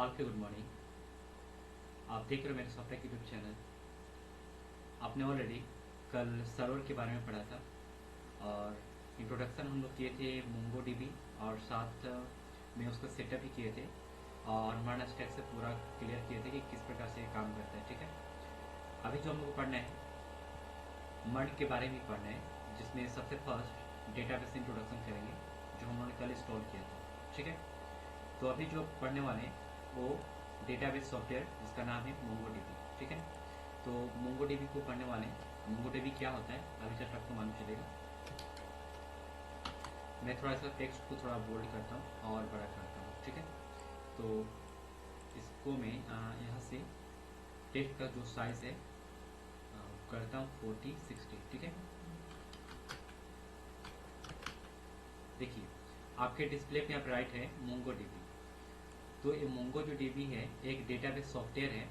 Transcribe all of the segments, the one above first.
All के good morning. आप देख रहे हो मेरे सॉफ्टवेयर यूट्यूब चैनल। आपने ऑलरेडी कल सर्वर के बारे में पढ़ा था और इंट्रोडक्शन हम लोग किए थे मोंगो डीबी और साथ में उसका सेटअप भी किए थे और हमारा स्टैक से पूरा क्लियर किए थे कि किस प्रकार से ये काम करता है। ठीक है, अभी जो हम लोग को पढ़ना है मर्ज के बारे में पढ़ना है, जिसमें सबसे फर्स्ट डेटाबेस इंट्रोडक्शन करेंगे जो हम लोगों ने कल इंस्टॉल किया था। ठीक है, तो अभी जो पढ़ने वाले हैं वो डेटाबेस सॉफ्टवेयर जिसका नाम है मोंगो डीबी। ठीक है, तो मोंगो डीबी को पढ़ने वाले हैं। मोंगो डीबी क्या होता है अभी जस्ट आपको मालूम चलेगा। मैं थोड़ा सा टेक्स्ट को थोड़ा बोल्ड करता हूँ और बड़ा करता हूँ। ठीक है, तो इसको मैं यहाँ से टेक्स्ट का जो साइज है करता हूँ 40-60। ठीक है, देखिए आपके डिस्प्ले पे यहाँ पर राइट है मोंगो डीबी। तो ये मोंगो जो डीबी है एक डेटाबेस सॉफ्टवेयर है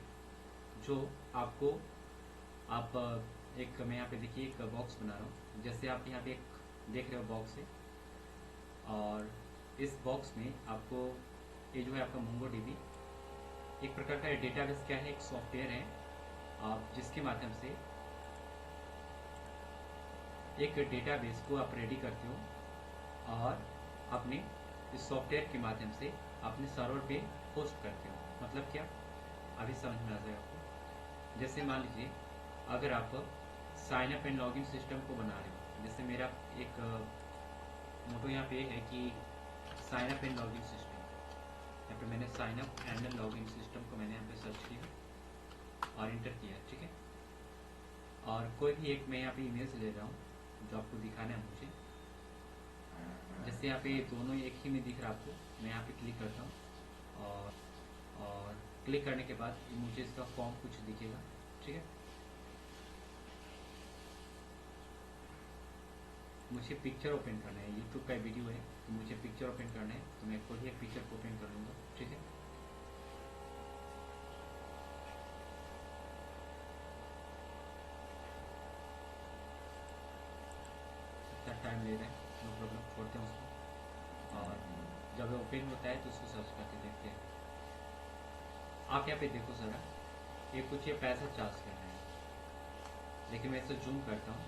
जो आपको आप एक मैं यहाँ पे देखिए एक बॉक्स बना रहा हूँ। जैसे आप यहाँ पे एक देख रहे हो बॉक्स है और इस बॉक्स में आपको ये जो है आपका मोंगो डीबी एक प्रकार का डेटाबेस क्या है, एक सॉफ्टवेयर है आप जिसके माध्यम से एक डेटाबेस को आप रेडी करते हो और अपने इस सॉफ्टवेयर के माध्यम से अपने सर्वर पे होस्ट करते हो। मतलब क्या, अभी समझ में आ जाएगा आपको। जैसे मान लीजिए अगर आप sign up and login system को बना रहे हो, जैसे मेरा एक मोटो यहाँ पे है कि sign up and login system, यहाँ पे मैंने sign up and login system को मैंने यहाँ पे सर्च किया और इंटर किया। ठीक है, और कोई भी एक मैं यहाँ पे इमेज ले रहा हूँ जो आपको दिखाना है मुझे। जैसे यहाँ पे दोनों एक ही में दिख रहा है आपको, मैं यहाँ पे क्लिक करता हूँ और क्लिक करने के बाद मुझे इसका फॉर्म कुछ दिखेगा। ठीक है, मुझे पिक्चर ओपन करना है, यूट्यूब का वीडियो है तो मुझे पिक्चर ओपन करना है, तो मैं कोई भी एक पिक्चर को ओपन कर लूँगा। ठीक है, इतना टाइम ले रहे हैं, नो प्रॉब्लम, छोड़ते हैं उसको। और जब ओपन होता है तो उसको सर्च करके देखते हैं। आप यहाँ पे देखो ज़रा, ये कुछ ये पैसा चार्ज कर रहे हैं, लेकिन मैं इसे जूम करता हूँ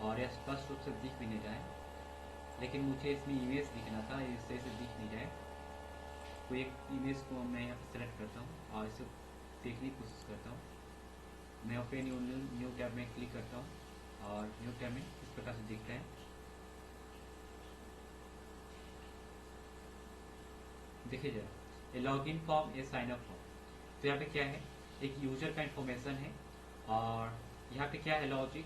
और यह स्पष्ट रूप से दिख भी नहीं जाए, लेकिन मुझे इसमें इमेज दिखना था, इससे इसे दिख नहीं जाए। तो एक इमेज को मैं यहाँ पे सेलेक्ट करता हूँ और इसे देखने की कोशिश करता हूँ। मैं ओपन न्यू टैब में क्लिक करता हूँ और न्यू टैब में इस प्रकार से दिख रहा है। देखिए जरा, ये लॉगिन फॉर्म, ये साइन अप फॉर्म। तो यहाँ पे क्या है, एक यूजर का इंफॉर्मेशन है और यहाँ पे क्या है लॉजिक,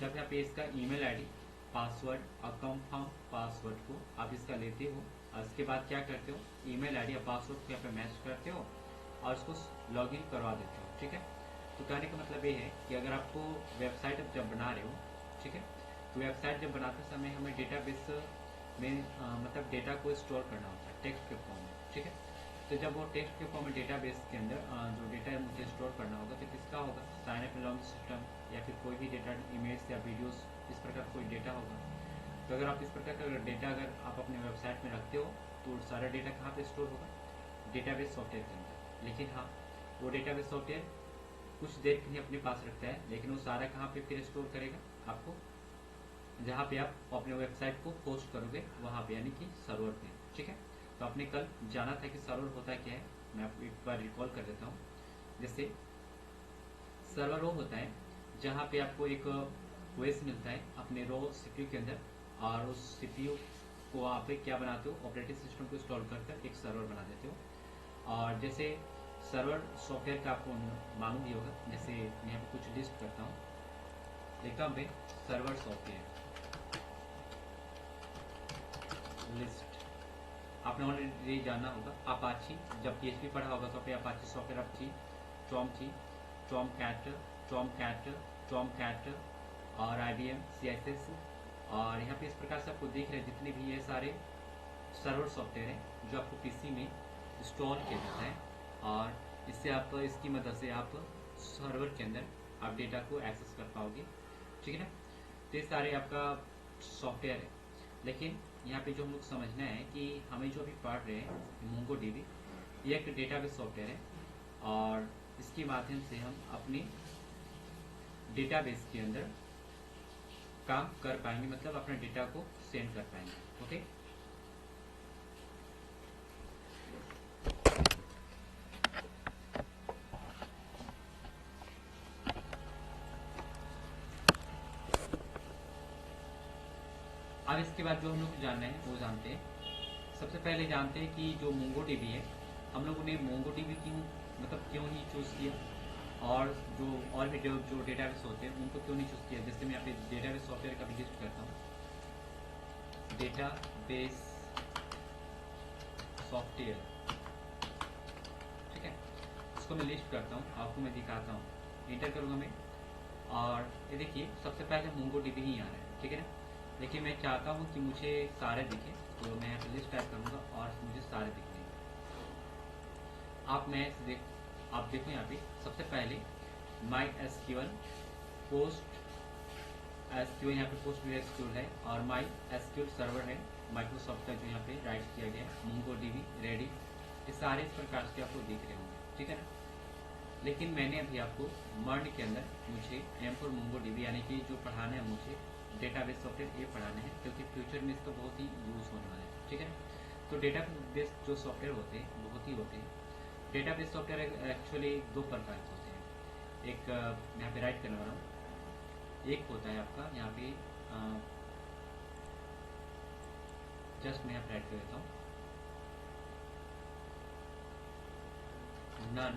जब यहाँ पे इसका ईमेल आईडी, पासवर्ड और कंफर्म पासवर्ड को आप इसका लेते हो और इसके बाद क्या करते हो, ईमेल आईडी और पासवर्ड को यहाँ पे मैच करते हो और उसको लॉगिन करवा देते हो। ठीक है, तो कहने का मतलब ये है कि अगर आपको वेबसाइट जब बना रहे हो, ठीक है, तो वेबसाइट जब बनाते समय हमें डेटाबेस में मतलब डेटा को स्टोर करना होता है टेक्स्ट के फॉर्म में। ठीक है, तो जब वो टेक्स्ट के फॉर्म में डेटाबेस के अंदर जो डेटा मुझे स्टोर करना होगा तो किसका होगा, साइन अप लॉगिन सिस्टम या फिर कोई भी डेटा, इमेज या वीडियोस, इस प्रकार कोई डेटा होगा। तो अगर आप इस प्रकार का डेटा अगर आप अपने वेबसाइट में रखते हो तो सारा डेटा कहाँ पे स्टोर होगा, डेटाबेस सॉफ्टवेयर के अंदर। लेकिन हाँ, वो डेटाबेस सॉफ्टवेयर कुछ देर के लिए अपने पास रखता है, लेकिन वो सारा कहाँ पे फिर स्टोर करेगा, आपको जहाँ पे आप अपने वेबसाइट को पोस्ट करोगे वहाँ पे, यानी कि सर्वर पे। ठीक है, तो आपने कल जाना था कि सर्वर होता क्या है, मैं आपको एक बार रिकॉल कर देता हूँ। जैसे सर्वर वो होता है जहाँ पे आपको एक ओएस मिलता है अपने रो सीपीयू के अंदर, और उस सीपीयू को आप क्या बनाते हो, ऑपरेटिंग सिस्टम को इंस्टॉल कर एक सर्वर बना देते हो। और जैसे सर्वर सॉफ्टवेयर का आपको मालूम ही होगा, जैसे मैं यहाँ पे कुछ लिस्ट करता हूँ, लिखता हूँ सर्वर सॉफ्टवेयर लिस्ट। आपने ऑलरेडी जाना होगा अपाची, जब PHP पढ़ा होगा तो आपने Apache software Apache, Tomcat और IBM CSS, और यहाँ पे इस प्रकार से आपको दिख रहे हैं जितने भी ये सारे सर्वर सॉफ्टवेयर हैं जो आपको PC में इंस्टॉल किया जाता है, और इससे आप इसकी मदद से आप सर्वर के अंदर आप डेटा को एक्सेस कर पाओगे। ठीक है ना, तो ये सारे आपका सॉफ्टवेयर है। लेकिन यहाँ पे जो हम लोग समझना है कि हमें जो अभी पढ़ रहे हैं मोंगो डीबी, ये एक डेटाबेस सॉफ्टवेयर है और इसके माध्यम से हम अपने डेटाबेस के अंदर काम कर पाएंगे, मतलब अपने डेटा को सेंड कर पाएंगे। ओके, अब इसके बाद जो हम लोग जानना है वो जानते हैं। सबसे पहले जानते हैं कि जो मोंगोडीबी है, हम लोगों ने मोंगोडीबी क्यों ही चूज़ किया, और भी जो डेटाबेस होते हैं उनको क्यों नहीं चूज़ किया। जैसे मैं यहाँ पे डेटाबेस सॉफ्टवेयर का भी लिस्ट करता हूँ, डेटाबेस सॉफ्टवेयर, ठीक है, इसको मैं लिस्ट करता हूँ, आपको मैं दिखाता हूँ, एंटर करूँगा मैं, और ये देखिए सबसे पहले मोंगोडीबी ही आ रहा है, ठीक है ना। देखिए मैं चाहता हूँ कि मुझे सारे दिखे, तो मैं यहाँ पे लिस्ट टाइप करूँगा और मुझे सारे दिखेंगे। आप देखो यहाँ पे सबसे पहले माई एसक्यूएल पोस्ट एसक्यूएल, यहाँ पे पोस्ट एसक्यूएल है, और माई एसक्यूएल सर्वर है माइक्रोसॉफ्ट का जो यहाँ पे राइट किया गया है, मोंगोडीबी, रेडी, ये सारे इस प्रकार से आपको दिख रहे होंगे, ठीक है ना। लेकिन मैंने अभी आपको मर्न के अंदर मुझे M4 मोंगोडीबी यानी कि जो पढ़ाना है मुझे डेटाबेस सॉफ्टवेयर ये पढ़ाना है, क्योंकि फ्यूचर में इसका बहुत ही यूज़ होने वाला है, ठीक है। तो डेटाबेस जो सॉफ्टवेयर होते हैं बहुत ही होते हैं। डेटाबेस सॉफ्टवेयर एक्चुअली दो प्रकार के होते हैं। एक मैं यहाँ पे राइट करने वाला हूँ, एक होता है आपका यहाँ पे जस्ट मैं यहाँ पे राइट कर देता हूँ, नन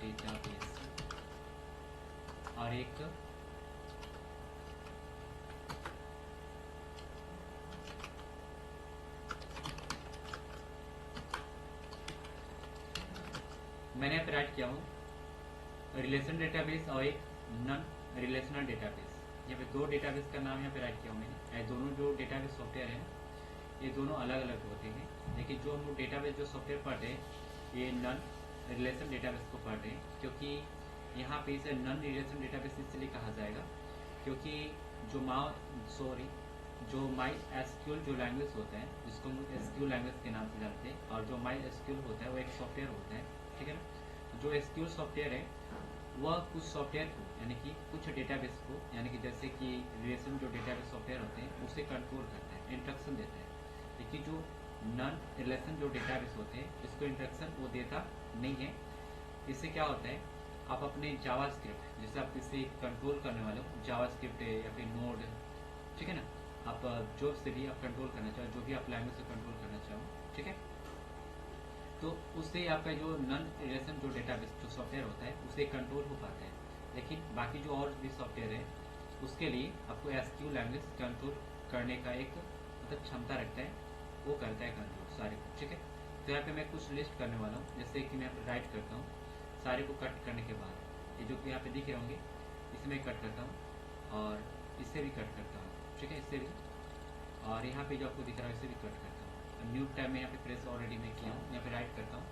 डेटाबेस, और एक मैंने यहाँ पे राइट किया हूँ रिलेशन डेटाबेस और एक नॉन रिलेशनल डेटाबेस। यहाँ पे दो डेटाबेस का नाम यहाँ पे राइट किया हूँ मैंने। ये दोनों जो डेटाबेस सॉफ्टवेयर है ये दोनों अलग अलग होते हैं, लेकिन जो हम लोग डेटाबेस जो सॉफ्टवेयर पढ़ रहे हैं ये नॉन रिलेशन डेटाबेस को पढ़ रहे हैं, क्योंकि यहाँ पे इसे नॉन रिलेशन डेटाबेस इसलिए कहा जाएगा क्योंकि जो माई एसक्यूएल जो लैंग्वेज होता है, जिसको हम लोग एसक्यूएल लैंग्वेज के नाम से जानते हैं, और जो माई एसक्यूएल होता है वो एक सॉफ्टवेयर होता है, ठीक है ना। जो एसक्यूएल सॉफ्टवेयर है वह कुछ सॉफ्टवेयर को यानी कि कुछ डेटाबेस को, यानी कि जैसे कि रिलेशन जो डेटाबेस सॉफ्टवेयर होते हैं उसे कंट्रोल करता है, इंस्ट्रक्शन देता है। लेकिन जो नॉन रिलेशन जो डेटाबेस होते हैं इसको इंस्ट्रक्शन वो देता नहीं है। इससे क्या होता है, आप अपने जावास्क्रिप्ट, जैसे आप इसे कंट्रोल करने वाले हो, जावास्क्रिप्ट है या फिर नोड, ठीक है ना, आप जो से भी आप कंट्रोल करना चाहो, जो भी आप लैंग्वेज से कंट्रोल करना चाहो, ठीक है, तो उससे आपका जो नॉन रिलेशन जो डेटाबेस जो सॉफ्टवेयर होता है उसे कंट्रोल हो पाता है। लेकिन बाकी जो और भी सॉफ्टवेयर है उसके लिए आपको एसक्यूएल लैंग्वेज कंट्रोल करने का एक मतलब क्षमता रखता है, वो करता है कंट्रोल सारे को, ठीक है। तो यहाँ पे मैं कुछ लिस्ट करने वाला हूँ, जैसे कि मैं यहाँ पे राइट करता हूँ, सारे को कट करने के बाद ये जो यहाँ पे दिख रहे होंगे इसे मैं कट करता हूँ और इससे भी कट करता हूँ, ठीक है, इससे भी, और यहाँ पे जो आपको दिख रहा है इसे भी कट करता हूँ। न्यू टैब में यहाँ पे प्रेस ऑलरेडी मैं किया हूँ, यहाँ पे राइट करता हूँ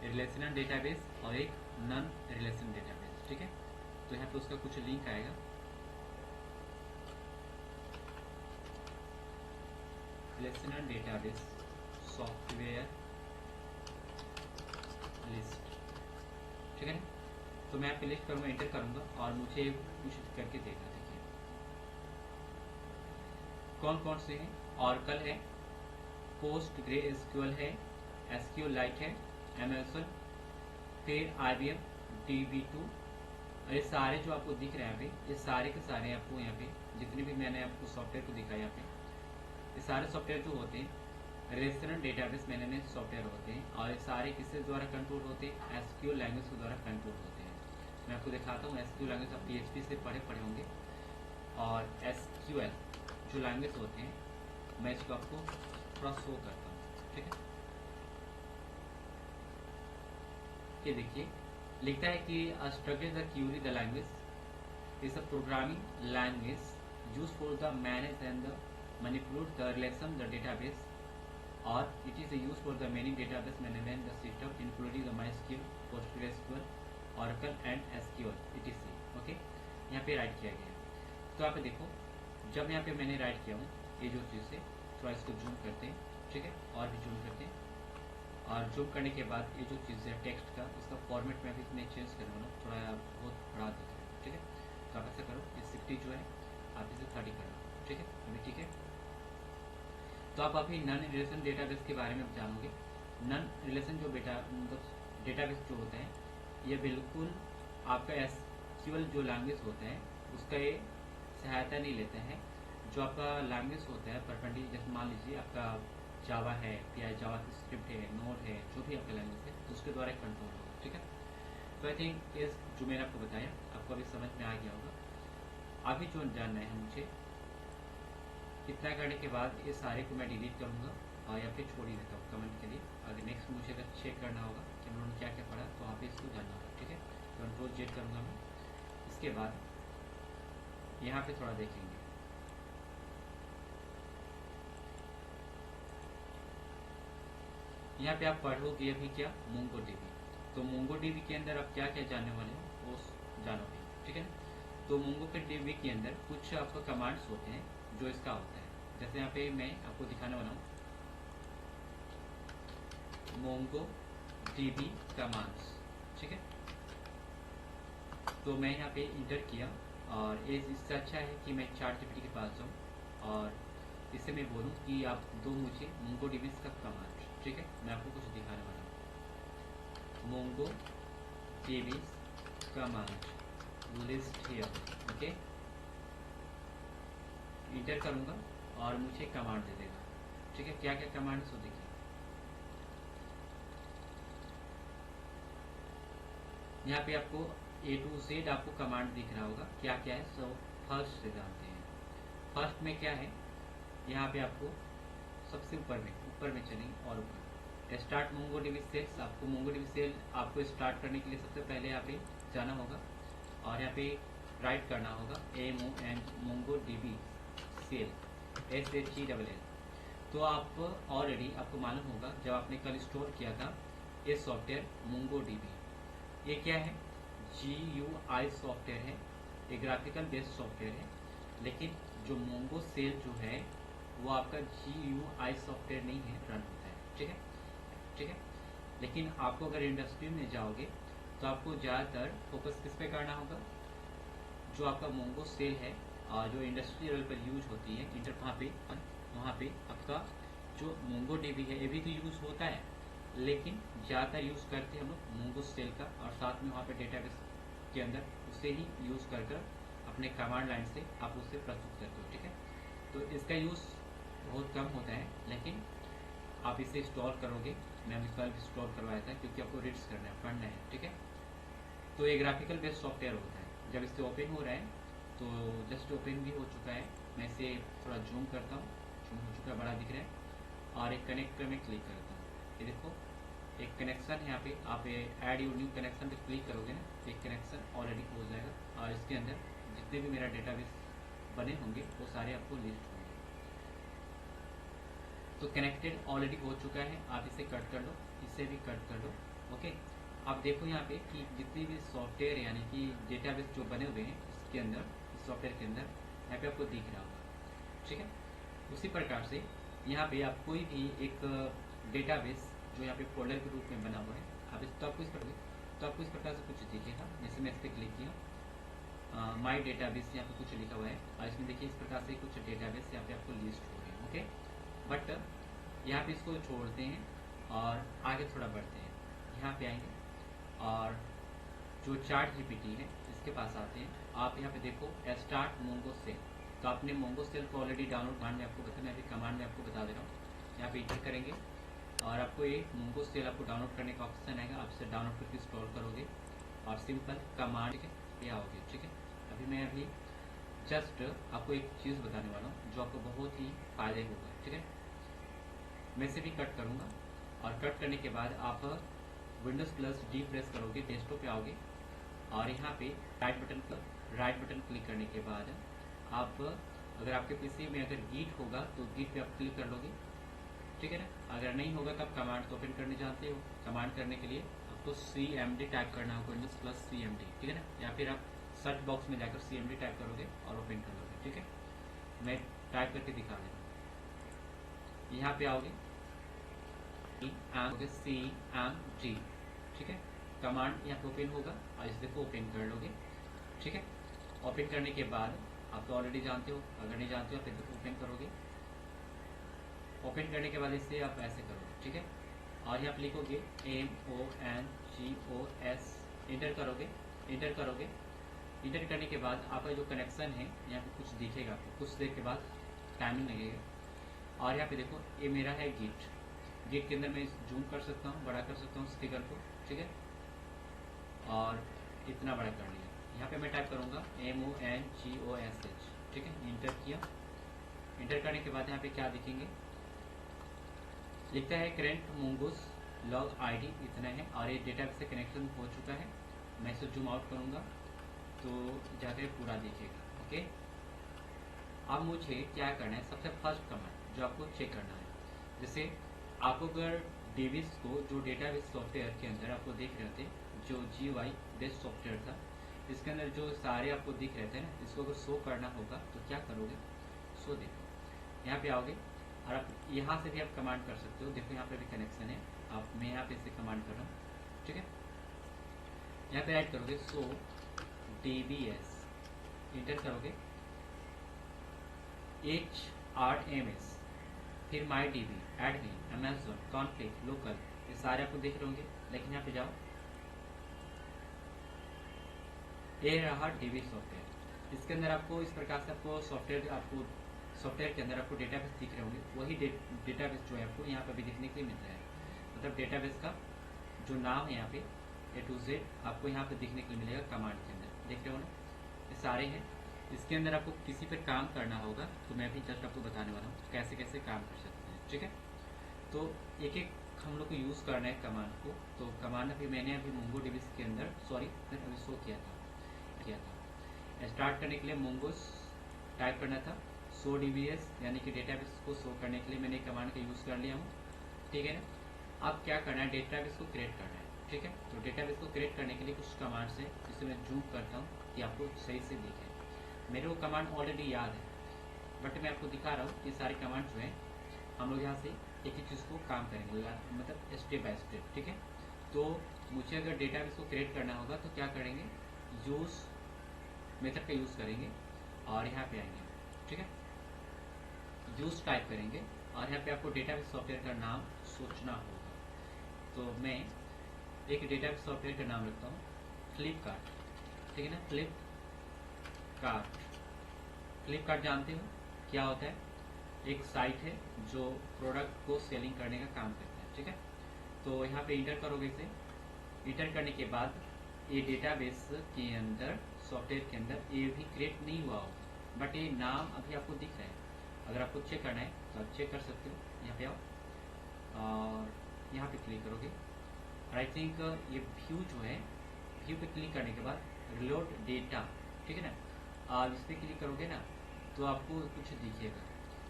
रिलेशनल डेटाबेस और एक नॉन रिलेशन डेटाबेस, ठीक है। तो यहाँ पे उसका कुछ लिंक आएगा, रिलेशनल डेटाबेस सॉफ्टवेयर लिस्ट, ठीक है ना। तो मैं यहाँ पे लिस्ट करूँगा, एंटर करूँगा और मुझे कुछ करके देखना, देखिए कौन कौन से हैं। ऑरेकल है, पोस्ट ग्रे एसक्यूएल है, एसक्यूएल लाइट है, एमएसएल, फिर IBM DB2, ये सारे जो आपको दिख रहे हैं यहाँ पे, ये सारे के सारे आपको यहाँ पे जितने भी मैंने आपको सॉफ्टवेयर को दिखाया यहाँ पे, ये सारे सॉफ्टवेयर जो होते हैं रिलेशनल डेटाबेस मैनेजमेंट सॉफ्टवेयर होते हैं, और ये सारे किसके द्वारा कंट्रोल होते हैं, एसक्यूएल लैंग्वेज के द्वारा कंट्रोल होते हैं। मैं आपको दिखाता हूँ एसक्यूएल लैंग्वेज आप PHP से पढ़े होंगे, और एसक्यूएल जो लैंग्वेज होते हैं मैं इसको आपको थोड़ा शो करता हूँ, ठीक है। ये देखिए लिखता है कि structure the query the language is a programming language use for the manage and the manipulate the relation the database, or it is used for the many database management the system including the MySQL, PostgreSQL, Oracle and SQL etc. Okay, यहाँ पे right किया गया है। तो यहाँ पे देखो जब यहाँ पे मैंने राइट किया हूँ ये जो चीज़ है, थोड़ा इसको जूम करते हैं, ठीक है, और भी जूम करते हैं। और जूम करने के बाद ये जो चीज़ है टेक्स्ट का, इसका फॉर्मेट में भी मैं चेंज कर रहा हूँ, थोड़ा बहुत बड़ा दिख रहा है, ठीक है। तो आप ऐसा करो, ये 60 जो है आप इसे 30 कर लो, ठीक है, अभी ठीक है। तो आप अभी नन रिलेशन डेटाबेस के बारे में जानोगे। नन रिलेशन जो मतलब डेटाबेस जो होता है ये बिल्कुल आपका एसक्यूएल जो लैंग्वेज होता है उसका ये सहायता नहीं लेता है। जो आपका लैंग्वेज होता है परपेंडिकुलर, जैसे मान लीजिए आपका जावा है या जावा की स्क्रिप्ट है, नोड है, जो भी आपका लैंग्वेज है तो उसके द्वारा कंट्रोल होगा, ठीक है। तो आई थिंक ये जो मैंने आपको बताया आपको अभी समझ में आ गया होगा। अभी जो जानना है मुझे, इतना करने के बाद ये सारे को मैं डिलीट करूँगा और या फिर छोड़ ही देता हूँ कमेंट के लिए। अगर नेक्स्ट मुझे अगर चेक करना होगा कि हम लोगों ने क्या क्या पढ़ा तो वहाँ पे इसको जानना होगा, ठीक है। कंट्रोल जेड करूँगा मैं। इसके बाद यहाँ पे थोड़ा देखेंगे, यहाँ पे आप पढ़ोगे अभी क्या, मोंगो डीबी। तो मोंगो डीबी के अंदर आप क्या क्या जानने वाले हो वो जानोगे, ठीक है ना। तो मोंगो के डीबी के अंदर कुछ आपका कमांड्स होते हैं जो इसका होता है। जैसे यहाँ पे मैं आपको दिखाने वाला हूँ मोंगो डीबी कमांड्स, ठीक है। तो मैं यहाँ पे इंटर किया और इससे अच्छा है कि मैं ChatGPT के पास जाऊँ और इससे मैं बोलूँ कि आप दो मुझे मोंगो डीबी का कमांड, ठीक है। मैं आपको कुछ दिखाने वाला हूँ। Mongo dB command list here, okay. Inter करूँगा और मुझे कमांड दे देगा, ठीक है। क्या क्या कमांड है देखिए, यहाँ पे आपको A to Z आपको कमांड दिख रहा होगा क्या क्या है। सो फर्स्ट से जानते हैं। फर्स्ट में क्या है, यहाँ पे आपको सबसे ऊपर में चलेंगे और ऊपर स्टार्ट मोंगो डीबी सेल्स। आपको मोंगो डीबी सेल आपको स्टार्ट करने के लिए सबसे पहले यहाँ पे जाना होगा और यहाँ पे राइट करना होगा मोंगो डीबी सेल SHELL। तो आप ऑलरेडी आपको मालूम होगा जब आपने कल स्टोर किया था ये सॉफ्टवेयर मोंगो डीबी, ये क्या है, GUI सॉफ्टवेयर है, ये ग्राफिकल बेस्ड सॉफ्टवेयर है। लेकिन जो मोंगो सेल जो है वो आपका GUI सॉफ्टवेयर नहीं है, रन होता है, ठीक है, ठीक है। लेकिन आपको अगर इंडस्ट्री में जाओगे तो आपको ज़्यादातर फोकस किस पे करना होगा, जो आपका मोंगो सेल है और जो इंडस्ट्री लेवल पर यूज होती है वहाँ पे आपका जो मोंगो डीबी है ये भी तो यूज होता है, लेकिन ज़्यादातर यूज़ करते हैं हम लोग मोंगो सेल का और साथ में वहाँ पे डेटाबेस के अंदर उसे ही यूज़ कर अपने कमांड लाइन से आप उसे प्रस्तुत करते हो, ठीक है। तो इसका यूज़ बहुत कम होता है, लेकिन आप इसे इंस्टॉल करोगे, मैं अभी कल इंस्टॉल करवाया था क्योंकि आपको रीड्स करना है, पढ़ना है, ठीक है। तो ये ग्राफिकल बेस्ड सॉफ्टवेयर होता है। जब इससे ओपन हो रहा है तो जस्ट ओपन भी हो चुका है, मैं इसे थोड़ा जूम करता हूँ, जूम हो चुका है, बड़ा दिख रहा है। और एक कनेक्ट में क्लिक करता हूँ, ये देखो एक कनेक्शन है। यहाँ पे आप ऐड योर न्यू कनेक्शन पे क्लिक करोगे ना, एक कनेक्शन ऑलरेडी हो जाएगा और इसके अंदर जितने भी मेरा डेटाबेस बने होंगे वो सारे आपको लिस्ट होंगे। तो कनेक्टेड ऑलरेडी हो चुका है, आप इसे कट कर लो, इसे भी कट कर लो, ओके। आप देखो यहाँ पे कि जितने भी सॉफ्टवेयर यानी कि डेटाबेस जो बने हुए हैं इसके अंदर, इस सॉफ्टवेयर के अंदर यहाँ पे आपको दिख रहा होगा, ठीक है। उसी प्रकार से यहाँ पे आप कोई भी एक डेटाबेस जो यहाँ पे फोल्डर के रूप में बना हुआ है, आप तो आपको इस प्रकार से कुछ दिखेगा। जैसे मैं इस पर क्लिक किया, माई डेटाबेस यहाँ पे कुछ लिखा हुआ है और इसमें देखिए इस प्रकार से कुछ डेटाबेस यहाँ पे आपको लिस्ट हो रहे हैं, ओके। बट यहाँ पे इसको छोड़ते हैं और आगे थोड़ा बढ़ते हैं, यहाँ पे आएंगे और जो ChatGPT है इसके पास आते हैं। आप यहाँ पे देखो स्टार्ट मोंगो सेल, तो आपने मोंगो सेल को ऑलरेडी डाउनलोड कमांड में आपको बता, मैं अभी कमांड में आपको बता दे रहा हूँ। यहाँ पे इंटर करेंगे और आपको ये मोंगो सेल आपको डाउनलोड करने का ऑप्शन आएगा, आप इसे डाउनलोड करके इंस्टॉल करोगे और सिंपल कमांड पे आओगे, ठीक है। अभी जस्ट आपको एक चीज़ बताने वाला हूँ जो आपको बहुत ही फायदे होगा, ठीक है। मैं इसे भी कट करूँगा और कट करने के बाद आप Windows+D प्रेस करोगे, डेस्कटॉप पे आओगे और यहाँ पे राइट बटन क्लिक करने के बाद आप अगर आपके पीसी में अगर गीट होगा तो गीट पे आप क्लिक कर लोगे, ठीक है ना। अगर नहीं होगा तो आप कमांड को ओपन करने जानते हो, कमांड करने के लिए आपको CMD टाइप करना होगा, Windows+CMD, ठीक है ना। या फिर आप सर्च बॉक्स में जाकर CMD टाइप करोगे और ओपन कर लोगे, ठीक है। मैं टाइप करके दिखा रहा हूँ। यहाँ पे आओगे CMG, ठीक है। कमांड यहाँ पे ओपन होगा और इसे को ओपन कर लोगे, ठीक है। ओपन करने के बाद आप तो ऑलरेडी जानते हो, अगर नहीं जानते हो फिर तो ओपन करोगे। ओपन करने के बाद इसे आप ऐसे करोगे, ठीक है। और यहाँ पे लिखोगे MONGOS, इंटर करोगे। इंटर करोगे, इंटर करने के बाद आपका जो कनेक्शन है यहाँ पे कुछ दिखेगा आपको, कुछ देर के बाद टाइमिंग लगेगा। और यहाँ पे देखो ये मेरा है गिट। गिट के अंदर मैं जूम कर सकता हूँ, बड़ा कर सकता हूँ स्पीकर को, ठीक है। और इतना बड़ा कर लिया। यहाँ पे मैं टाइप करूँगा MONGOSH, ठीक है। इंटर किया। इंटर करने के बाद यहाँ पे क्या दिखेंगे, लिखता है करेंट मोंगोस लॉग आईडी, इतना है। और ये डेटाबेस से कनेक्शन हो चुका है। मैं इसे जूम आउट करूँगा तो जाकर पूरा दिखेगा, ओके। अब मुझे क्या करना है, सबसे फर्स्ट कमांड जो आपको चेक करना है, जैसे आपको अगर डेविस को जो डेटाबेस सॉफ्टवेयर के अंदर आपको दिख रहे थे, जो GUI बेस्ड सॉफ्टवेयर था, इसके अंदर जो सारे आपको दिख रहे थे ना, इसको अगर शो करना होगा तो क्या करोगे, शो देखो। यहाँ पे आओगे और आप यहाँ से भी आप कमांड कर सकते हो। देखो यहाँ पे भी कनेक्शन है, आप मैं यहाँ पे इसे कमांड कर रहा हूँ, ठीक है। यहाँ पे ऐड करोगे शो DBS, इंटर करोगे HRMS, फिर MyDB, एडमी, Amazon, कॉन्फ्लिक्ट, लोकल, ये सारे आपको दिख रहे होंगे। लेकिन यहाँ पे जाओ, ये रहा DB सॉफ्टवेयर। इसके अंदर आपको इस प्रकार से आपको सॉफ्टवेयर के अंदर आपको डेटाबेस दिख रहे होंगे। वही डेटाबेस जो है आपको यहाँ पे भी दिखने के लिए मिल रहा है। मतलब डेटाबेस का जो नाम है यहाँ पे A to Z आपको यहाँ पे दिखने के लिए मिलेगा कमांड के अंदर, देख रहे हो ना, ये सारे हैं। इसके अंदर आपको किसी पर काम करना होगा तो मैं भी जस्ट आपको बताने वाला हूँ कैसे कैसे काम कर सकते हैं, ठीक है। तो एक एक हम लोग को यूज़ करना है कमांड को। तो कमांड अभी मैंने अभी MongoDB के अंदर अभी शो किया था। स्टार्ट करने के लिए मोंगोस टाइप करना था, शो DBS यानी कि डेटाबेस को शो करने के लिए मैंने कमांड का यूज़ कर लिया हूँ, ठीक है ना। अब क्या करना है, डेटाबेस को क्रिएट करना है, ठीक है। तो डेटाबेस को क्रिएट करने के लिए कुछ कमांड्स है जिसे मैं जूम करता हूँ कि आपको सही से दिखे। मेरे को कमांड ऑलरेडी याद है बट मैं आपको दिखा रहा हूँ। ये सारे कमांड जो है हम लोग यहाँ से एक एक चीज़ को काम करेंगे, मतलब स्टेप बाय स्टेप, ठीक है। तो मुझे अगर डेटाबेस को क्रिएट करना होगा तो क्या करेंगे, यूज़ मेथड का यूज़ करेंगे और यहाँ पे आएंगे, ठीक है। यूज़ टाइप करेंगे और यहाँ पे आपको डेटाबेस सॉफ्टवेयर का नाम सोचना होगा। तो मैं एक डेटाबेस सॉफ्टवेयर का नाम रखता हूँ फ्लिपकार्ट, ठीक है ना। फ्लिपकार्ट जानते हो क्या होता है, एक साइट है जो प्रोडक्ट को सेलिंग करने का काम करता है, ठीक है। तो यहाँ पे इंटर करोगे इसे। इंटर करने के बाद ये डेटाबेस के अंदर सॉफ्टवेयर के अंदर ये भी क्रिएट नहीं हुआ होगा बट ये नाम अभी आपको दिख रहा है। अगर आपको चेक करना है तो आप चेक कर सकते हो। यहाँ पे आओ और यहाँ पे क्लिक करोगे और आई थिंक ये व्यू जो है, व्यू पे क्लिक करने के बाद रिलोड डेटा, ठीक है ना। आप इस पर क्लिक करोगे ना तो आपको कुछ दिखेगा।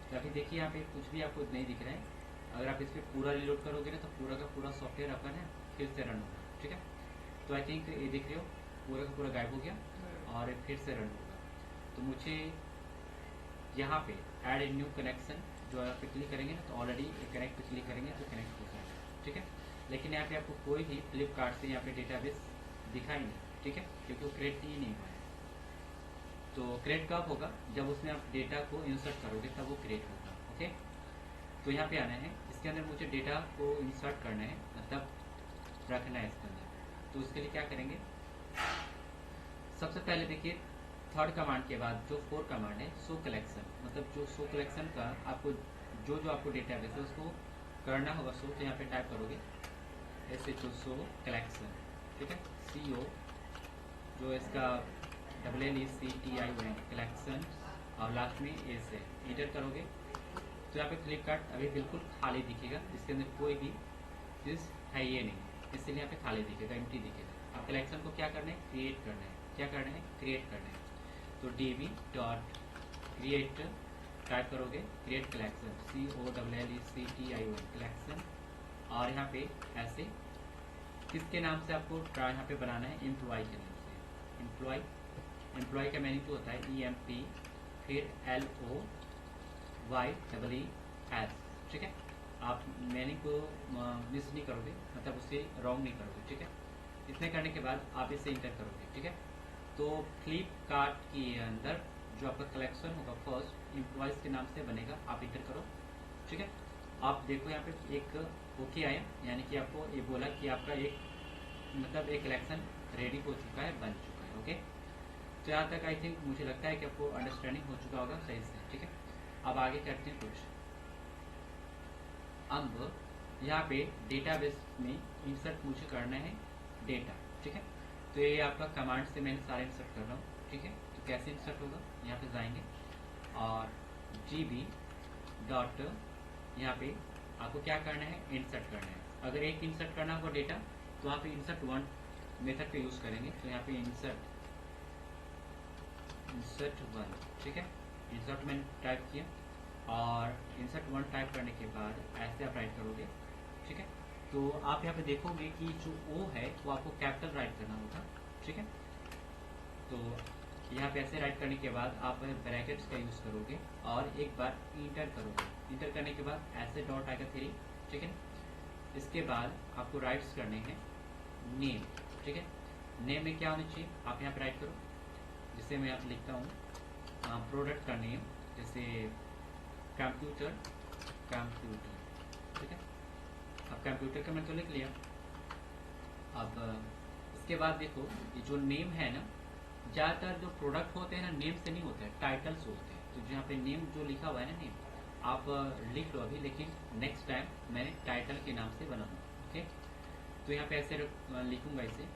तो अभी देखिए यहाँ पे कुछ भी आपको नहीं दिख रहा है। अगर आप इस पर पूरा रिलोड करोगे ना तो पूरा का पूरा सॉफ्टवेयर आपका ना फिर से रन होगा, ठीक है। तो आई थिंक ये देख रहे हो पूरा का पूरा गायब हो गया और फिर से रन होगा। तो मुझे यहाँ पे ऐड ए न्यू कनेक्शन जो आप पे क्लिक करेंगे ना तो ऑलरेडी कनेक्ट पे क्लिक करेंगे तो कनेक्ट हो जाएगा, ठीक है। लेकिन यहाँ पे आपको कोई भी फ्लिपकार्ट से यहाँ पे डेटाबेस दिखाई नहीं, ठीक है, क्योंकि वो क्रिएट ही नहीं हुआ है। तो क्रिएट कब होगा, जब उसमें आप डेटा को इंसर्ट करोगे तब वो क्रिएट होगा, ओके। तो यहाँ पे आना है, इसके अंदर मुझे डेटा को इंसर्ट करना है, मतलब रखना है इसके अंदर। तो उसके लिए क्या करेंगे, सबसे पहले देखिए थर्ड कमांड के बाद जो फोर्थ कमांड है शो कलेक्शन, मतलब जो शो कलेक्शन का आपको जो आपको डेटाबेस है उसको करना होगा शो। तो यहाँ पे टाइप करोगे ऐसे जो शो कलेक्शन, ठीक है, CO जो इसका LLECTION कलेक्शन और लास्ट में ए से इंटर करोगे तो यहाँ पे फ्लिपकार्ट अभी बिल्कुल खाली दिखेगा, इसके अंदर कोई भी चीज़ है ये नहीं, इसलिए यहाँ पे खाली दिखेगा, एम्प्टी दिखेगा। अब कलेक्शन को क्या करना है, क्रिएट करना है। क्या करना है, क्रिएट करना है। तो db.create टाइप करोगे, क्रिएट कलेक्शन COLLECTION कलेक्शन और यहाँ पे ऐसे किसके नाम से आपको यहाँ पे बनाना है, एम्प्लॉय के नाम से। एम्प्लॉय का मीनिंग तो होता है EMP फिर LOYEES, ठीक है। आप मीनिंग को मिस नहीं करोगे, मतलब उससे रॉन्ग नहीं करोगे, ठीक है। इतने करने के बाद आप इसे इंटर करोगे, ठीक है। तो फ्लिपकार्ट के अंदर जो आपका कलेक्शन होगा फर्स्ट एम्प्लॉयज़ के नाम से बनेगा, आप इंटर करो, ठीक है। आप देखो यहाँ पे एक ओके आया, यानी कि आपको ये बोला कि आपका एक मतलब एक कलेक्शन रेडी हो चुका है, बन चुका है, ओके। तो यहाँ तक आई थिंक मुझे लगता है कि आपको अंडरस्टैंडिंग हो चुका होगा सही से, ठीक है। अब आगे करते हैं कुछ। अब यहाँ पे डेटाबेस में इंसर्ट मुझे करना है डेटा, ठीक है। तो ये आपका कमांड से मैं सारे इंसर्ट कर रहा हूँ, ठीक है। तो कैसे इंसर्ट होगा, यहाँ पे जाएंगे और GB डॉट, यहाँ पे आपको क्या करना है, इंसर्ट करना है। अगर एक इंसर्ट करना होगा डेटा तो यहाँ पे इंसर्ट वन मेथड का यूज़ करेंगे। तो यहाँ पे इंसर्ट वन, ठीक है। इंसर्ट मैंने टाइप किया और इंसर्ट वन टाइप करने के बाद ऐसे आप राइट करोगे, ठीक है। तो आप यहाँ पे देखोगे कि जो O है वो आपको कैपिटल राइट करना होगा, ठीक है। तो यहाँ पे ऐसे राइट करने के बाद आप ब्रैकेट्स का यूज़ करोगे और एक बार इंटर करोगे। इंटर करने के बाद ऐसे डॉट आएगा 3, ठीक है। इसके बाद आपको राइट्स करने हैं नेम, ठीक है। नेम में क्या होना चाहिए, आप यहाँ पे राइट करो। जिसे मैं आप लिखता हूँ प्रोडक्ट का नेम, जैसे कंप्यूटर, ठीक है। अब कंप्यूटर का मैं तो लिख लिया। अब इसके बाद देखो ये जो नेम है ना, ज़्यादातर जो प्रोडक्ट होते हैं ना नेम से नहीं होते हैं, टाइटल्स होते हैं। तो यहाँ पे नेम जो लिखा हुआ है ना नेम, आप लिख लो अभी, लेकिन नेक्स्ट टाइम मैं टाइटल के नाम से बनाऊंगा, ओके। तो यहाँ पे ऐसे लिखूंगा इसे।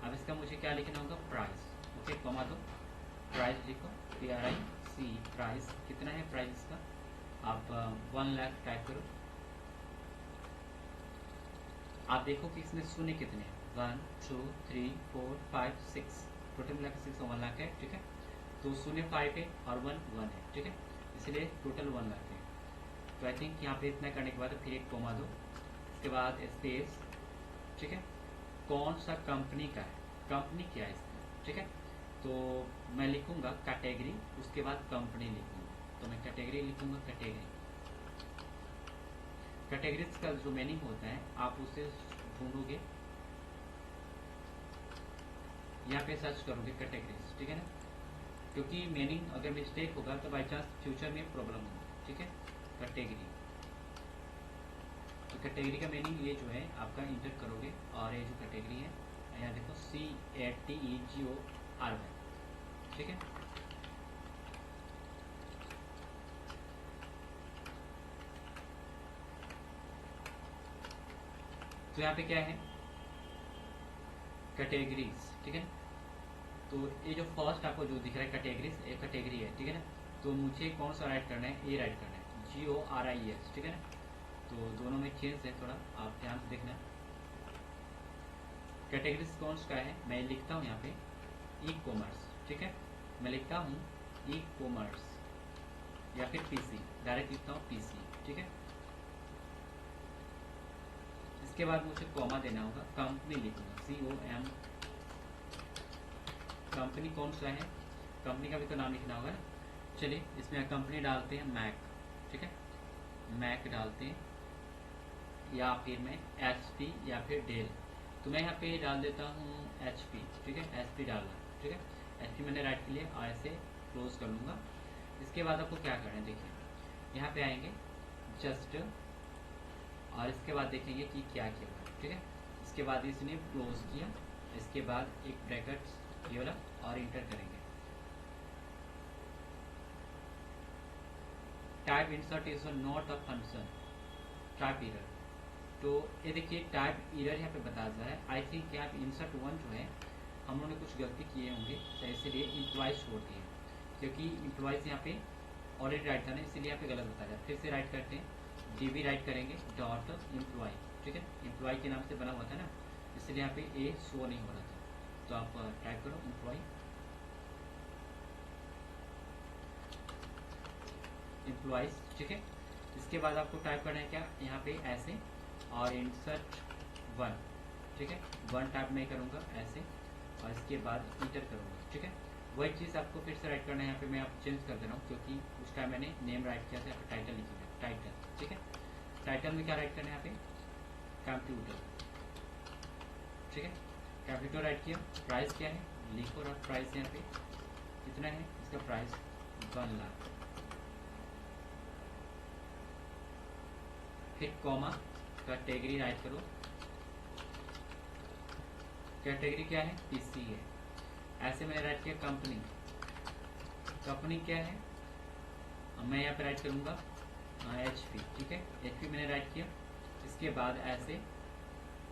अब इसका मुझे क्या लिखना होगा, प्राइस, ओके, कॉमा दो, प्राइस लिखो, PRIC, प्राइस कितना है, प्राइस इसका आप 1 लाख टाइप करो। आप देखो कि इसमें शून्य कितने हैं, 1 2 3 4 5 6, टोटल मिला के 6 1 लाख है, ठीक है। तो शून्य 5 है और 1 1 है, ठीक है। इसलिए टोटल 1 लाख है। तो आई थिंक यहाँ पे इतना करने के बाद फिर एक कोमा दो, इसके बाद स्पेस, ठीक है। कौन सा कंपनी का है, कंपनी क्या है इसका, ठीक है। तो मैं लिखूंगा कैटेगरी, उसके बाद कंपनी लिखूंगा। तो मैं कैटेगरी लिखूंगा, कैटेगरीज का जो मीनिंग होता है आप उसे ढूंढोगे, यहाँ पे सर्च करोगे कैटेगरीज, ठीक है ना। क्योंकि मीनिंग अगर मिस्टेक होगा तो बाई चांस फ्यूचर में प्रॉब्लम होगा, ठीक है। कैटेगरी, तो कैटेगरी का मीनिंग ये जो है आपका इंटर करोगे और ये जो कैटेगरी है यहाँ देखो CATEGORY, ठीक है। तो यहाँ पे क्या है, कैटेगरीज, ठीक है। तो ये जो फर्स्ट आपको जो दिख रहा है कैटेगरीज, एक कैटेगरी है, ठीक है ना। तो मुझे कौन सा राइट करना है, ये राइट करना है, GORIES, ठीक है ना। तो दोनों में चेंज है थोड़ा, आप ध्यान से देखना। कैटेगरीज कौन सा है, मैं लिखता हूँ यहाँ पे ई-कॉमर्स, ठीक है। मैं लिखता हूँ ई-कॉमर्स या फिर PC, डायरेक्ट लिखता हूँ PC, ठीक है। इसके बाद मुझे कॉमा देना होगा, कंपनी लिखूंगा COM, कंपनी कौन सा है, कंपनी का भी तो नाम लिखना होगा ना। चलिए इसमें कंपनी डालते हैं मैक, ठीक है, मैक डालते हैं, या फिर मैं HP या फिर डेल। तो मैं यहाँ पे डाल देता हूँ HP, ठीक है, HP डालना, ठीक है। HP मैंने राइट के लिए और ऐसे क्लोज कर लूँगा। इसके बाद आपको क्या करना है, देखिए यहाँ पे आएंगे जस्ट, और इसके बाद देखेंगे कि क्या किया हुआ है, ठीक है। इसके बाद इसने क्लोज किया, इसके बाद एक ब्रैकेट ये वाला और इंटर करेंगे। Type insert is not a function, type error. तो ये देखिए टाइप एरर यहाँ पे बता रहा है। आई थिंक यहाँ पे इंसर्ट वन जो है हम लोगों ने कुछ गलती किए होंगे, तो इसीलिए इम्प्लॉइज छोड़ दिए, क्योंकि इम्प्लॉइज यहाँ पे ऑलरेडी राइट था ना, इसीलिए यहाँ पे गलत बता रहा है। फिर से राइट करते हैं, GB राइट करेंगे डॉट एम्प्लॉय, ठीक है। एम्प्लॉय के नाम से बना हुआ था ना, इसलिए यहाँ पे ए शो नहीं हो रहा था। तो आप टाइप करो एम्प्लॉय, एम्प्लॉयज, ठीक है। इसके बाद आपको टाइप करना है क्या, यहाँ पे ऐसे और इंसर्ट वन, ठीक है। वन टाइप मैं करूँगा ऐसे और इसके बाद इंटर करूँगा, ठीक है। वही चीज़ आपको फिर से राइट करना है। यहाँ पे मैं आप चेंज कर दे रहा हूँ क्योंकि उस टाइम मैंने नेम राइट किया था, यहाँ पे टाइटल लिखा है टाइटल। ठीक है, टाइटल में क्या राइट करना है यहाँ पे कंप्यूटर। ठीक है, कंप्यूटर राइट किया। प्राइस क्या है लिखो, और प्राइस यहाँ पे कितना है, इसका प्राइस 1 लाख। फिर कॉमा, कैटेगरी राइट करो। कैटेगरी क्या है, पीसी है। ऐसे मैंने राइट किया कंपनी। कंपनी क्या है, मैं यहाँ पे राइट करूँगा HP। ठीक है, HP मैंने राइट किया। इसके बाद ऐसे,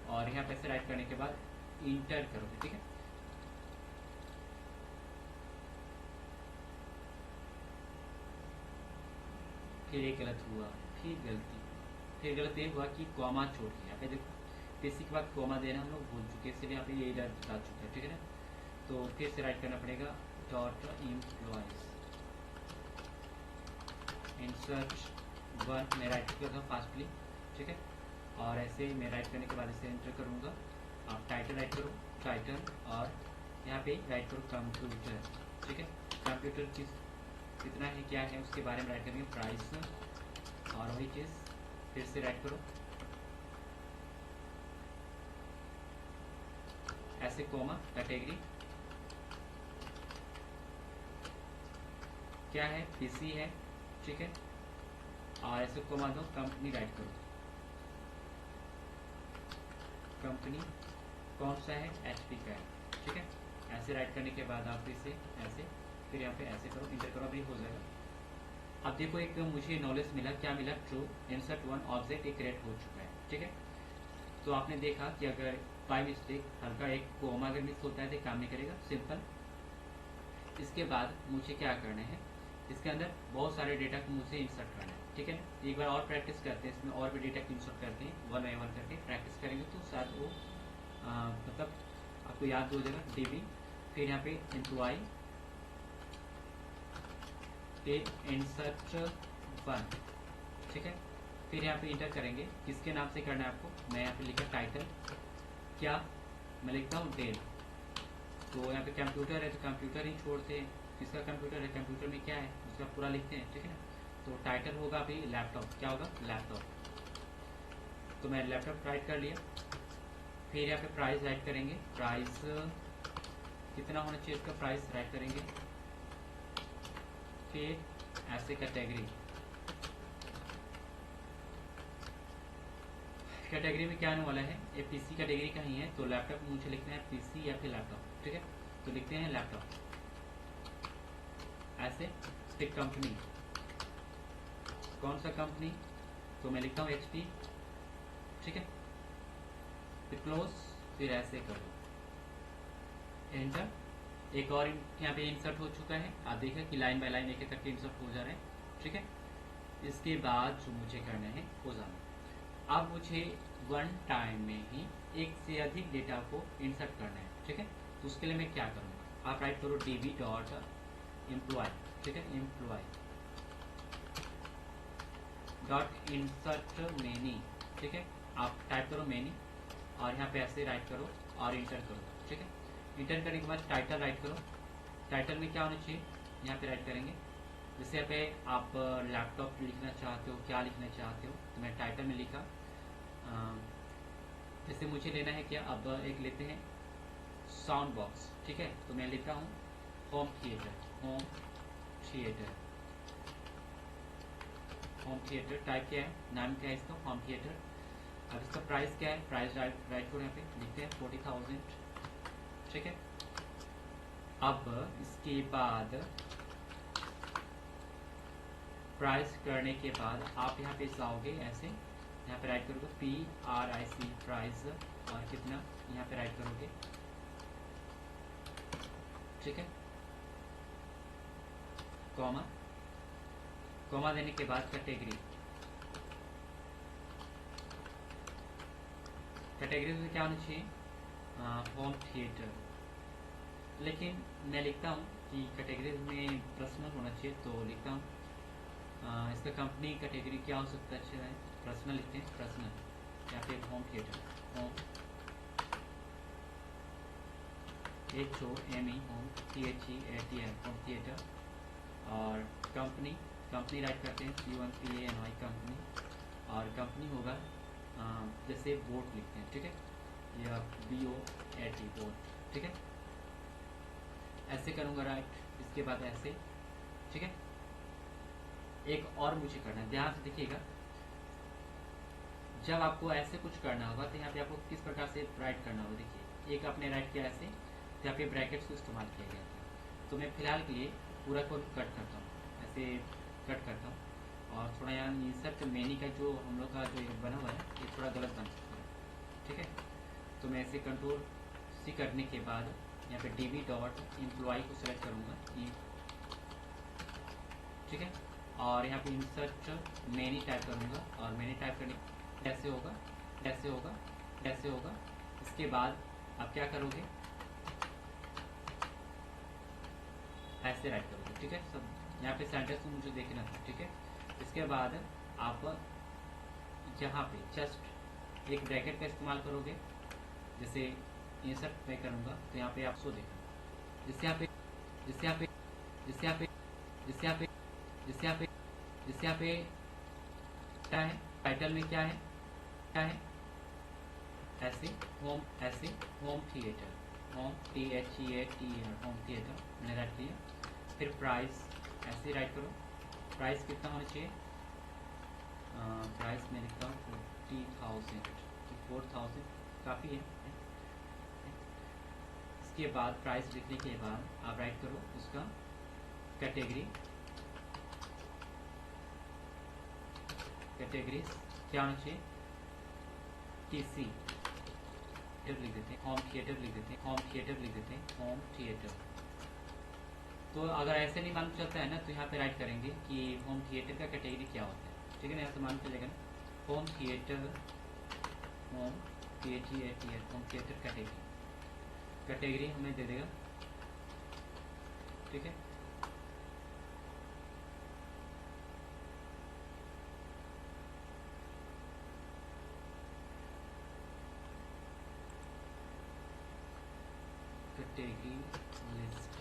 और यहाँ पे ऐसे राइट करने के बाद इंटर करोगे। ठीक है, फिर ये गलत हुआ, फिर गलत ये हुआ कि कॉमा छोड़ के यहाँ पे देखो पीसी के बाद कॉमा देना हम लोग भूल चुके हैं, इसलिए यहाँ पे ये एरर बता चुका है। ठीक है ना, तो फिर से राइट करना पड़ेगा डॉट एम्प्लॉयज इंसर्ट 1 मैं राइट किया था फास्टली। ठीक है, और ऐसे मैं राइट करने के बाद इसे एंटर करूँगा। आप टाइटल राइट करो, टाइटल, और यहाँ पे राइट करो कंप्यूटर। ठीक है, कंप्यूटर कितना है क्या है उसके बारे में राइट करेंगे प्राइस, और वही चीज़ फिर से राइट करो ऐसे कॉमा, कैटेगरी क्या है पीसी है। ठीक है, और ऐसे कॉमा दो, कंपनी राइट करो। कंपनी कौन सा है, HP का है। ठीक है, ऐसे राइट करने के बाद आप इसे ऐसे, फिर यहाँ पे ऐसे करो, इंटर करो, अभी हो जाएगा। अब देखो एक मुझे नॉलेज मिला, क्या मिला, ट्रू इंसर्ट 1 ऑब्जेक्ट एक क्रिएट हो चुका है। ठीक है, तो आपने देखा कि अगर बाय मिस्टेक हल्का एक कोमा अगर मिस होता है तो काम नहीं करेगा, सिंपल। इसके बाद मुझे क्या करना है, इसके अंदर बहुत सारे डेटा को मुझे इंसर्ट करना है। ठीक है, एक बार और प्रैक्टिस करते हैं, इसमें और भी डेटा को इंसर्ट करते हैं, 1 बाय 1 करके प्रैक्टिस करेंगे तो शायद वो मतलब आपको याद हो जाएगा। DB, फिर यहाँ पे एम्प्लॉय पे इंसर्ट 1। ठीक है, फिर यहाँ पे इंटर करेंगे, किसके नाम से करना है आपको, मैं यहाँ पे लिखा टाइटल, क्या मैं लिखता हूँ डेल। तो यहाँ पे कंप्यूटर है तो कंप्यूटर ही छोड़ते हैं, किसका कंप्यूटर है, कंप्यूटर में क्या है उसका पूरा लिखते हैं। ठीक है ना, तो टाइटल होगा अभी लैपटॉप, क्या होगा लैपटॉप, तो मैं लैपटॉप राइट कर लिया। फिर यहाँ पे प्राइस राइट करेंगे, प्राइस कितना होना चाहिए इसका प्राइस राइट करेंगे। फिर ऐसे कैटेगरी, कैटेगरी में क्या आने वाला है, ये पीसी कैटेगरी का ही है, तो लैपटॉप मुझे लिखना है पीसी या फिर लैपटॉप। ठीक है, तो लिखते हैं लैपटॉप ऐसे। फिर कंपनी कौन सा कंपनी, तो मैं लिखता हूँ HP। ठीक है, फिर क्लोज, फिर ऐसे करो एंटर। एक और यहाँ पे इंसर्ट हो चुका है, आप देखिए कि लाइन बाय लाइन एक एक करके इंसर्ट हो जा रहे हैं। ठीक है, इसके बाद जो मुझे करना है हो जाना, अब मुझे वन टाइम में ही एक से अधिक डेटा को इंसर्ट करना है। ठीक है, तो उसके लिए मैं क्या करूँगा, आप राइट करो DB डॉट एम्प्लॉय। ठीक है, एम्प्लॉय डॉट इंसर्ट मेनी। ठीक है, आप टाइप करो मेनी, और यहाँ पे ऐसे राइट करो और इंटर करो। ठीक है, इंटर करने के बाद टाइटल राइट करो। टाइटल में क्या होना चाहिए, यहाँ पे राइट करेंगे, जैसे यहाँ पे आप लैपटॉप लिखना चाहते हो, क्या लिखना चाहते हो, तो मैं टाइटल में लिखा। जैसे मुझे लेना है क्या, अब एक लेते हैं साउंड बॉक्स। ठीक है, तो मैं लिखता हूँ home theatre, home theatre, home theatre type क्या है, नाम क्या है इसका, होम थिएटर। अब इसका प्राइस क्या है, प्राइस राइट करो, यहाँ पे लिखते हैं 40,000। ठीक है, अब इसके बाद प्राइस करने के बाद आप यहाँ पे जाओगे ऐसे, यहाँ पे राइट करोगे PRIC प्राइस, और कितना यहाँ पे राइट करोगे। ठीक है, कॉमा, कॉमा देने के बाद कैटेगरी, कैटेगरी में क्या होना चाहिए, होम थिएटर, लेकिन मैं लिखता हूँ कि कैटेगरी में पर्सनल होना चाहिए, तो लिखता हूँ इसका कंपनी कैटेगरी क्या हो सकता है, अच्छा है पर्सनल लिखते हैं, पर्सनल, या फिर home theatre, home HOME home THEATR home theatre. और कंपनी कंपनी राइट करते हैं COMPANY कंपनी। और कंपनी होगा जैसे बोट लिखते हैं, ठीक है, या BOAT बोट, ठीक है, ऐसे करूँगा राइट। इसके बाद ऐसे, ठीक है। एक और मुझे करना है, ध्यान से देखिएगा। जब आपको ऐसे कुछ करना होगा तो यहाँ पे आपको किस प्रकार से राइट करना होगा। देखिए, एक आपने राइट किया ऐसे, तो यहाँ पे ब्रैकेट्स को इस्तेमाल किया गया था। तो मैं फिलहाल के लिए पूरा कोड कट करता हूँ, ऐसे कट करता हूँ। और थोड़ा यहाँ इंसर्ट मेनी का जो हम लोग का जो बना हुआ है, ये थोड़ा गलत बन चुका है, ठीक है। तो मैं ऐसे Ctrl+C करने के बाद यहाँ पे DB.employee को सेलेक्ट करूँगा, ठीक है। और यहाँ पे इंसर्ट मेनी टाइप करूँगा। और मेनी टाइप करने कैसे होगा, कैसे होगा, कैसे होगा। इसके बाद आप क्या करोगे, ऐसे राइट करोगे, ठीक है। सब यहाँ पे सेंटेंस को मुझे देखना था, ठीक है। इसके बाद आप यहाँ पे जस्ट एक ब्रैकेट का इस्तेमाल करोगे। जैसे इंसर्ट मैं करूँगा तो यहाँ पे आप सो देखो, जिससे यहाँ पे जिससे यहाँ पे जिससे यहाँ पे जिससे यहाँ पे जिससे यहाँ पे जिससे यहाँ पे क्या है, टाइटल में क्या है, क्या है, ऐसे होम, ऐसे home theatre, home THEATER home theatre मैंने राइट किया। फिर प्राइस ऐसे राइट करो। प्राइस कितना होना चाहिए, प्राइस मैं लिखता हूँ 40,000, 4,000 काफ़ी है। इसके बाद प्राइस लिखने के बाद आप राइट करो उसका कैटेगरी, कैटेगरीज क्या होना चाहिए, TC लिख देते हैं, होम थिएटर लिख देते हैं, होम थिएटर लिख देते हैं, होम थिएटर। तो अगर ऐसे नहीं मालूम चलता है ना, तो यहाँ पे राइट करेंगे कि होम थिएटर का कैटेगरी क्या होता है, ठीक है ना। ऐसे मालूम चलेगा ना, home theatre, home THEATER home theatre category, category हमें दे देगा, ठीक है। कैटेगरी लिस्ट,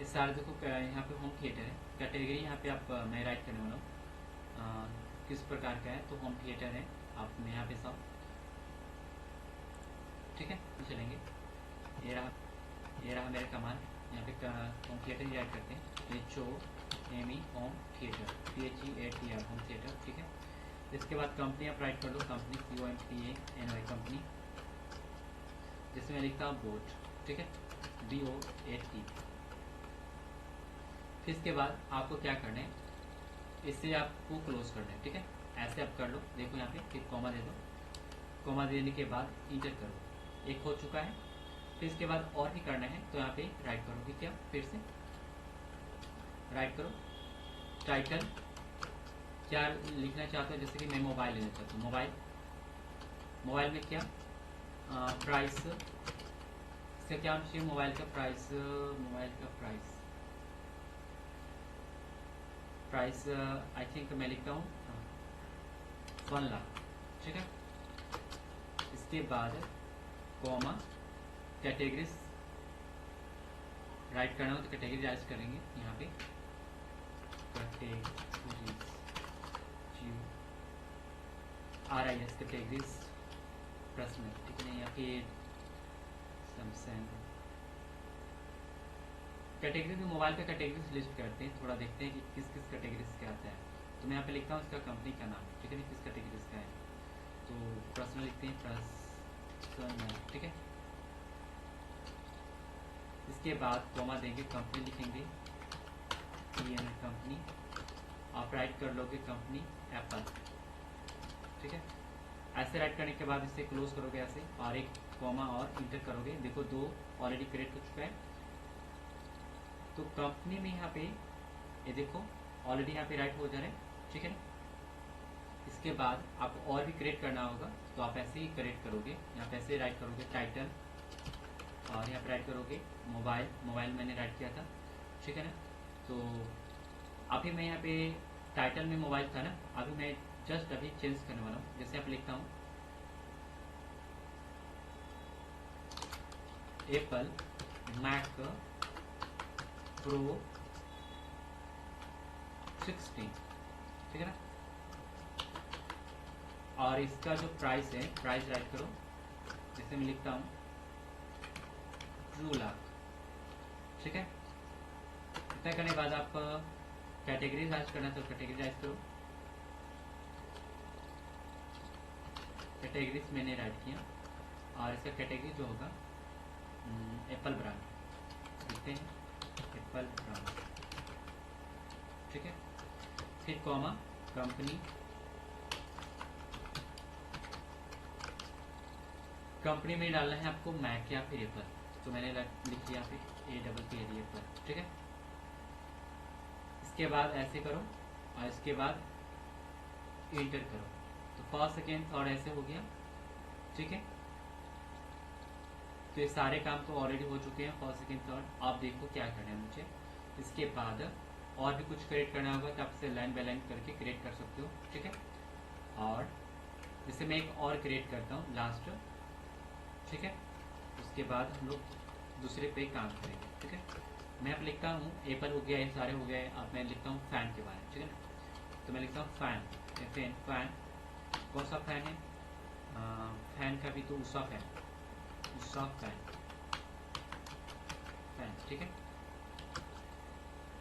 इस सारे देखो यहाँ पे होम थिएटर है। कैटेगरी यहाँ पे आप मैं राइट करने वाला हूँ किस प्रकार का है, तो होम थिएटर है। आप यहाँ पे सब, ठीक है, चलेंगे। ये रहा मेरा कमांड। यहाँ पे होम थिएटर ही राइट करते हैं, HOME home theatre, THEATER home theatre, ठीक है। इसके बाद कंपनी आप राइट कर लो, कंपनी COMPANY कंपनी, जिसमें मैं लिखता हूँ बोट, ठीक है, BOAT। फिर इसके बाद आपको क्या करना है, इससे आपको क्लोज करना है, ठीक है। ऐसे आप कर लो, देखो यहाँ पे फिर कॉमा दे दो। कॉमा देने के बाद इंटर करो, एक हो चुका है। फिर इसके बाद और भी करना है, तो यहाँ पे राइट करोगे क्या, फिर से राइट करो। टाइटल क्या लिखना चाहते हो, जैसे कि मैं मोबाइल लेना चाहता हूँ, मोबाइल में क्या प्राइस, इसका क्या होना चाहिए, मोबाइल का प्राइस, मोबाइल का प्राइस, प्राइस आई थिंक मैं लिखता हूँ 1 लाख, ठीक है। इसके बाद कॉमा, कैटेगरीज राइट करना हो तो कैटेगरी राइट करेंगे यहाँ पे, कैटेगरीज RIS कैटेगरीज पर्सनल, ठीक है। यहाँ पे सैमसंग कैटेगरी में मोबाइल का कैटेगरीज लिस्ट करते हैं, थोड़ा देखते हैं कि किस किस कैटेगरीज का आता है। तो मैं यहाँ पे लिखता हूँ इसका कंपनी का नाम, ठीक है ना, किस कैटेगरीज का है। तो पर्सनल लिखते हैं, पर्सनल, ठीक है। इसके बाद कॉमा देंगे, कंपनी लिखेंगे कंपनी, आप राइट कर लोगे कंपनी एप्पल, ठीक है। ऐसे राइट करने के बाद इसे क्लोज करोगे ऐसे, और एक कॉमा और इंटर करोगे। देखो 2 ऑलरेडी क्रिएट हो चुका है। तो कंपनी में यहाँ पे ये देखो ऑलरेडी यहाँ पे राइट हो जा रहा है, ठीक है। इसके बाद आपको और भी क्रिएट करना होगा, तो आप ऐसे ही क्रिएट करोगे। यहाँ पे ऐसे राइट करोगे टाइटल, और यहाँ पे राइट करोगे मोबाइल। मोबाइल मैंने राइट किया था, ठीक है ना। तो अभी मैं यहाँ पे टाइटल में मोबाइल था ना, अभी मैं जस्ट अभी चेंज करने वाला हूँ। जैसे आप लिखता हूँ एप्पल मैक प्रो 16, ठीक है ना। और इसका जो प्राइस है, प्राइस राइट करो। जैसे मैं लिखता हूँ 2 लाख, ठीक है। इतना करने के बाद आप कैटेगरी राइज करना तो कैटेगरी राइज करो। कैटेगरीज मैंने राइट किया, और इसका कैटेगरी जो होगा एप्पल ब्रांड लिखते हैं, एप्पल ब्रांड, ठीक है। फिर कॉमा कंपनी, कंपनी में डालना है आपको मैक या फिर एप्पल, तो मैंने लिख दिया फिर APPL एप्पल, ठीक है। इसके बाद ऐसे करो, और इसके बाद इंटर करो, तो फर्स्ट सेकेंड थर्ड ऐसे हो गया, ठीक है। तो ये सारे काम तो ऑलरेडी हो चुके हैं, फर्स्ट सेकेंड थर्ड। आप देखो क्या करना है मुझे। इसके बाद और भी कुछ क्रिएट करना होगा, तो आप इसे लाइन बाय लाइन करके क्रिएट कर सकते हो, ठीक है। और जैसे मैं एक और क्रिएट करता हूँ लास्ट, ठीक है। उसके बाद हम लोग दूसरे पे काम करेंगे, ठीक है। मैं अब लिखता हूँ एप्पल हो गया, ये सारे हो गए। अब मैं लिखता हूँ फैन के बारे में, ठीक है ना। तो मैं लिखता हूँ फैन, फैन फैन कौन सा फैन है, फैन का भी तो Usha fan, Usha fan, fan, ठीक है।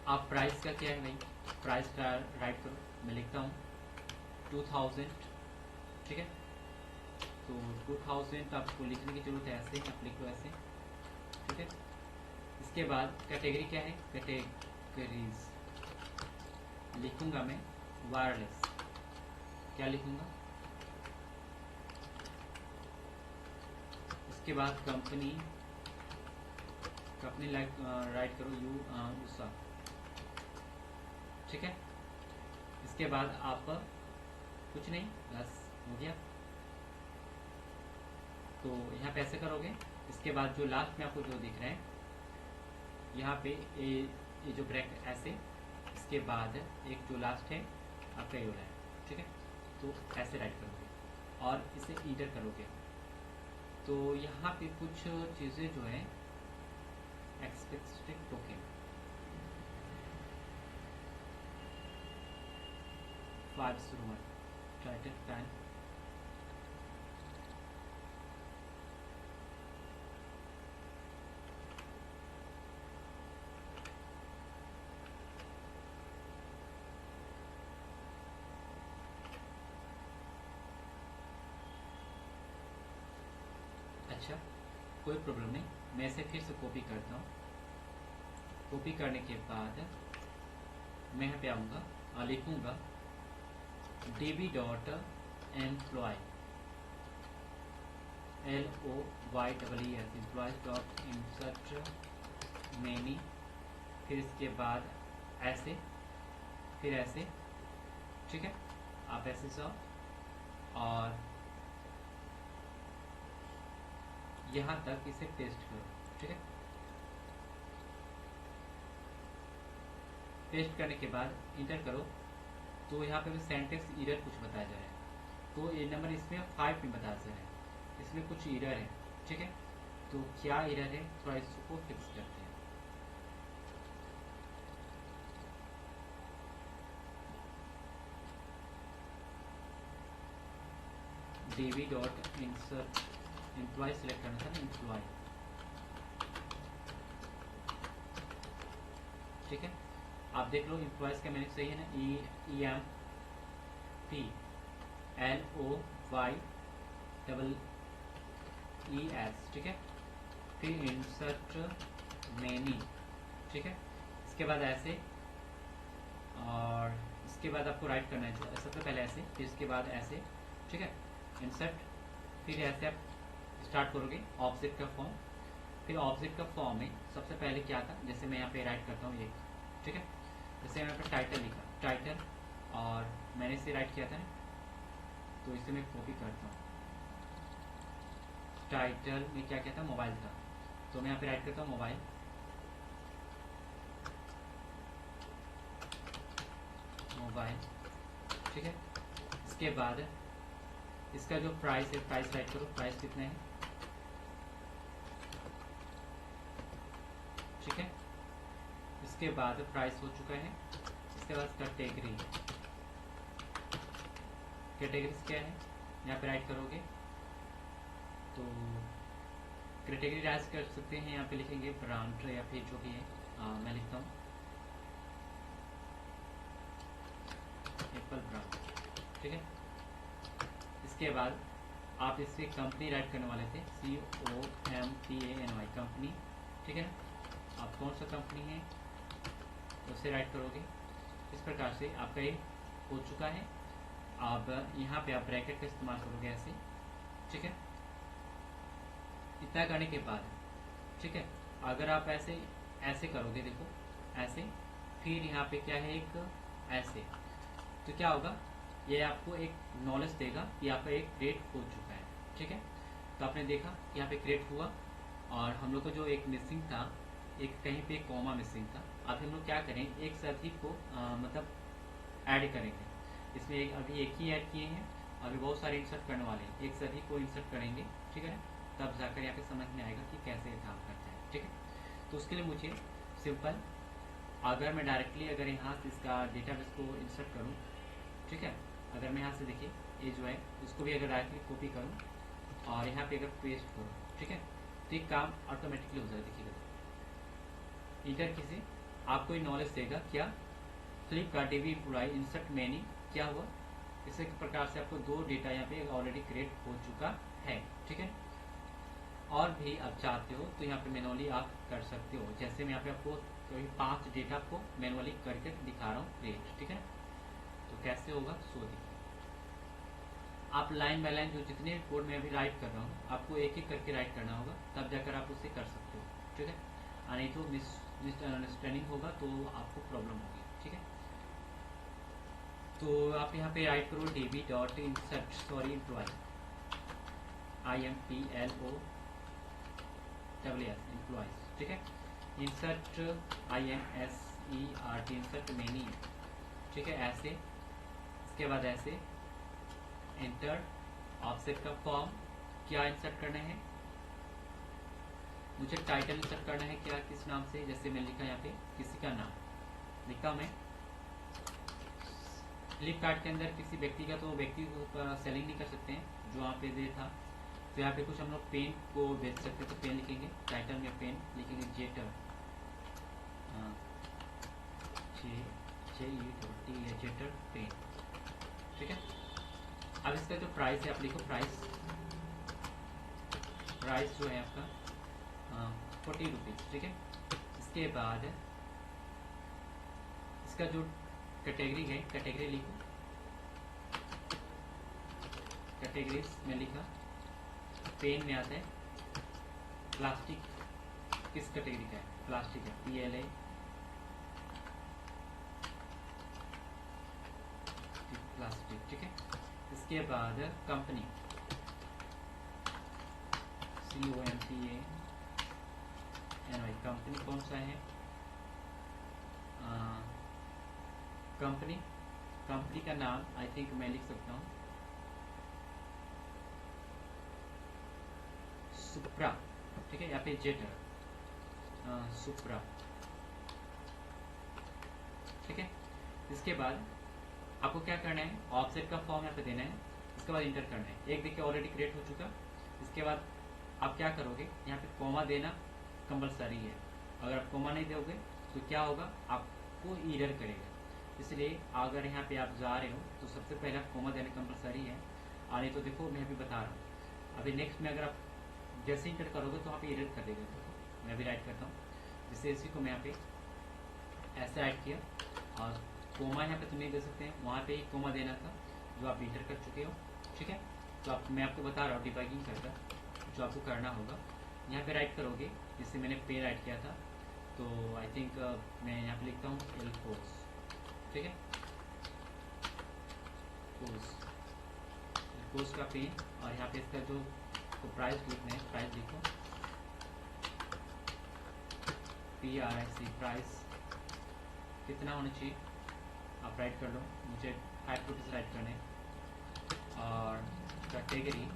आप प्राइस का क्या है भाई, प्राइस का राइट करो। मैं लिखता हूँ 2000, ठीक है। तो 2000 आपको लिखने की जरूरत है, ऐसे आप लिख लो ऐसे, ठीक है। इसके बाद कैटेगरी क्या है, कैटेगरीज लिखूंगा मैं वायरलेस, क्या लिखूंगा। इसके बाद कंपनी, कंपनी राइट करो उषा, ठीक है। इसके बाद आप कुछ नहीं, बस हो गया। तो यहाँ पे ऐसे करोगे। इसके बाद जो लास्ट में आपको जो दिख रहा है यहाँ पे ये जो ब्रैकेट ऐसे, इसके बाद एक जो लास्ट है आपका ये वाला है, ठीक है। तो ऐसे राइट करोगे और इसे इंटर करोगे। तो यहाँ पे कुछ चीज़ें जो है एक्सपेक्टेड टोकन 501 टाइटल फैन, अच्छा कोई प्रॉब्लम नहीं। मैं इसे फिर से कॉपी करता हूँ। कॉपी करने के बाद मैं यहाँ पे आऊँगा और लिखूँगा db.employee LOYEES employees.insert many, फिर इसके बाद ऐसे, फिर ऐसे, ठीक है। आप ऐसे सब और यहाँ तक इसे पेस्ट करो, ठीक है। पेस्ट करने के बाद इंटर करो। तो यहाँ पे सेंटेक्स एरर कुछ बताया जा रहा है, तो ये नंबर इसमें 5 में बता जा रहा है, इसमें कुछ एरर है, ठीक है। तो क्या एरर है, थोड़ा इसको फिक्स करते हैं। db.insert एम्प्लॉय सेलेक्ट करना था ना, एम्प्लॉय, ठीक है। आप देख लो एम्प्लॉयज का मैंने सही है ना, EMPLOYEES, ठीक है। फिर इंसर्ट मेनी, ठीक है। इसके बाद ऐसे, और इसके बाद आपको राइट करना है सबसे पहले ऐसे, फिर इसके बाद ऐसे, ठीक है। इंसर्ट, फिर ऐसे आप स्टार्ट करोगे ऑब्जेक्ट का फॉर्म। फिर ऑब्जेक्ट का फॉर्म में सबसे पहले क्या था, जैसे मैं यहाँ पे राइट करता हूँ एक, ठीक है। जैसे यहाँ पे टाइटल लिखा, टाइटल, और मैंने इसे राइट किया था ना, तो इसे मैं कॉपी करता हूँ। टाइटल में क्या क्या था, मोबाइल था, तो मैं यहाँ पे राइट करता हूँ मोबाइल, मोबाइल, ठीक है। इसके बाद इसका जो प्राइस है, प्राइस राइट करो, प्राइस कितना है, ठीक है। इसके बाद प्राइस हो चुका है। इसके बाद कैटेगरी, कैटेगरीज क्या है, यहाँ पे राइट करोगे तो कैटेगरी राइज कर सकते हैं, यहाँ पे लिखेंगे ब्रांड या फिर जो भी है, मैं लिखता हूँ एप्पल ब्रांड, ठीक है। इसके बाद आप इससे कंपनी राइट करने वाले थे, COMPANY कंपनी, ठीक है ना। आप कौन सा कंपनी है उसे राइट करोगे। इस प्रकार से आपका ये हो चुका है। अब यहाँ पे आप ब्रैकेट का इस्तेमाल करोगे ऐसे, ठीक है। इतना करने के बाद, ठीक है, अगर आप ऐसे ऐसे करोगे, देखो ऐसे, फिर यहाँ पे क्या है एक ऐसे, तो क्या होगा, ये आपको एक नॉलेज देगा कि आपका एक क्रिएट हो चुका है, ठीक है। तो आपने देखा कि यहाँ पे क्रिएट हुआ, और हम लोग को जो एक मिसिंग था, एक कहीं पे कॉमा मिसिंग था। अब हम लोग क्या करें, एक से अधिक को मतलब ऐड करेंगे। इसमें अभी एक ही ऐड किए हैं, अभी बहुत सारे इंसर्ट करने वाले हैं, एक से अधिक को इंसर्ट करेंगे, ठीक है ना। तब जाकर यहाँ पे समझ में आएगा कि कैसे काम करता है, ठीक है। तो उसके लिए मुझे सिंपल, अगर मैं डायरेक्टली अगर यहाँ से इसका डेटाबेस को इंसर्ट करूँ, ठीक है, अगर मैं यहाँ से देखिए ये जो है इसको भी अगर डायरेक्टली कॉपी करूँ और यहाँ पे अगर पेस्ट करूँ, ठीक है, तो ये काम ऑटोमेटिकली हो जाएगा। देखिएगा इंटर कीजिए, आपको ये नॉलेज देगा क्या, Flipkart DB employee insert many क्या हुआ। इसी प्रकार से आपको दो डेटा यहाँ पे ऑलरेडी क्रिएट हो चुका है, ठीक है। और भी आप चाहते हो तो यहाँ पे मैनुअली आप कर सकते हो, जैसे मैं यहाँ पे आपको कोई 5 डेटा को मैनुअली करके दिखा रहा हूँ क्रिएट, ठीक है। तो कैसे होगा सो देखिए, आप लाइन बाय लाइन जो जितने कोड में अभी राइट कर रहा हूँ, आपको एक एक करके राइट करना होगा, तब जाकर आप उसे कर सकते हो, ठीक है। नहीं तो मिसअंडरस्टैंडिंग होगा तो आपको प्रॉब्लम होगी, ठीक है। तो आप यहाँ पे राइट करो db.insert, sorry employ, IMPLOYS employees, ठीक है। इंसर्ट INSERT इंसर्ट मैनी, ठीक है, ऐसे। इसके बाद ऐसे एंटर, ऑफसेट का फॉर्म क्या इंसर्ट करना है, मुझे टाइटल इंसर्ट करना है क्या, किस नाम से, जैसे मैं लिखा यहाँ पे किसी का नाम लिखा मैं। फ्लिपकार्ट के अंदर किसी व्यक्ति का, तो व्यक्ति को सेलिंग नहीं कर सकते हैं, जो यहाँ पे दे था। तो यहाँ पे कुछ हम लोग पेन को बेच सकते हैं, तो पेन लिखेंगे, टाइटल में पेन लिखेंगे, जेटर, जेटर पेन, ठीक है। अब इसका जो प्राइस है आप लिखो, प्राइस, प्राइस जो है आपका 40 रुपीज़, ठीक है। इसके बाद इसका जो कैटेगरी है, कैटेगरी लिखो, कैटेगरीज में लिखा, पेन में आता है प्लास्टिक, किस कैटेगरी का है, प्लास्टिक है, PLA प्लास्टिक, ठीक है। इसके बाद कंपनी, COMPANY, कंपनी कौन सा है, कंपनी, कंपनी का नाम आई थिंक मैं लिख सकता हूँ सुप्रा, ठीक है, या फिर जेटर, सुप्रा, ठीक है। इसके बाद आपको क्या करना है, ऑफसेट का फॉर्म यहाँ पे देना है, इसके बाद इंटर करना है। एक देखिए ऑलरेडी क्रिएट हो चुका। इसके बाद आप क्या करोगे, यहाँ पे कॉमा देना कंपलसरी है, अगर आप कॉमा नहीं दोगे तो क्या होगा, आपको एरर करेगा। इसलिए अगर यहाँ पे आप जा रहे हो तो सबसे पहले आप कॉमा देना कंपलसरी है, और नहीं तो देखो मैं अभी बता रहा हूँ, अभी नेक्स्ट में अगर आप जैसे इंटर करोगे तो वहाँ पे एरर कर देगा। देखो मैं भी राइट करता हूँ, जिससे इसी को मैं यहाँ पे ऐसे राइट किया, और कोमा यहाँ पे तो नहीं दे सकते हैं, वहाँ पे ही कोमा देना था जो आप इंटर कर चुके हो, ठीक है। तो आप, मैं आपको बता रहा हूँ डिबगिंग करकर जो आपको करना होगा, यहाँ पे राइट करोगे, जिससे मैंने पे राइट किया था, तो आई थिंक मैं यहाँ पे लिखता हूँ एल्फोस, ठीक है, पोस्ट का पेन, और यहाँ पे इसका जो तो प्राइस लिखना है, प्राइस लिखो PRIC, प्राइस कितना होना चाहिए आप राइट कर लो, मुझे 5 रुपीज़ राइट करने हैं। और कैटेगरी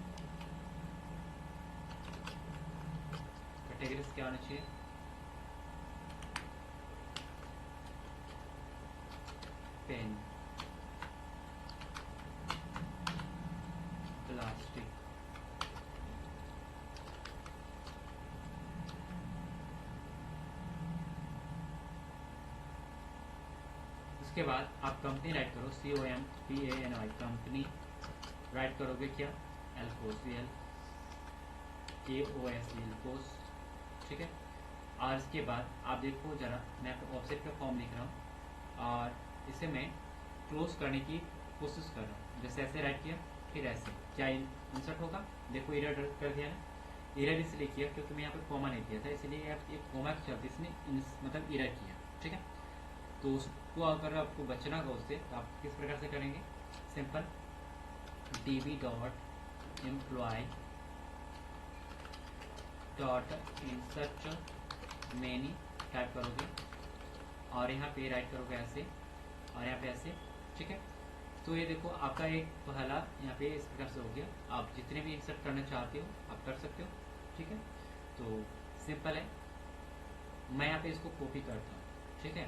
क्या होना चाहिए, पेन, प्लास्टिक, उसके बाद आप कंपनी राइट करो, COMPANY, कंपनी राइट करोगे क्या, एल्कोस, LKOS, ठीक है। और इसके बाद आप देखो जरा, मैं आपको ऑफसेट का फॉर्म लिख रहा हूँ और इसे मैं क्लोज करने की कोशिश कर रहा हूँ। जैसे ऐसे राइट किया, फिर ऐसे, क्या इंसर्ट होगा, देखो इरर कर दिया ना, इरर इसलिए किया क्योंकि मैं यहाँ पे कॉमा नहीं किया था, इसलिए आप एक कॉमा के चलते इसने मतलब इरर किया, ठीक है। तो उसको अगर आपको बचना होगा उससे, तो आप किस प्रकार से करेंगे, simple db.employee insert many type करोगे और यहाँ पे राइट करोगे ऐसे और यहाँ पे ऐसे, ठीक है। तो ये देखो आपका एक पहला यहाँ पे इस प्रकार से हो गया। आप जितने भी इंसर्ट करना चाहते हो आप कर सकते हो, ठीक है। तो सिंपल है, मैं यहाँ पे इसको कॉपी करता हूँ, ठीक है।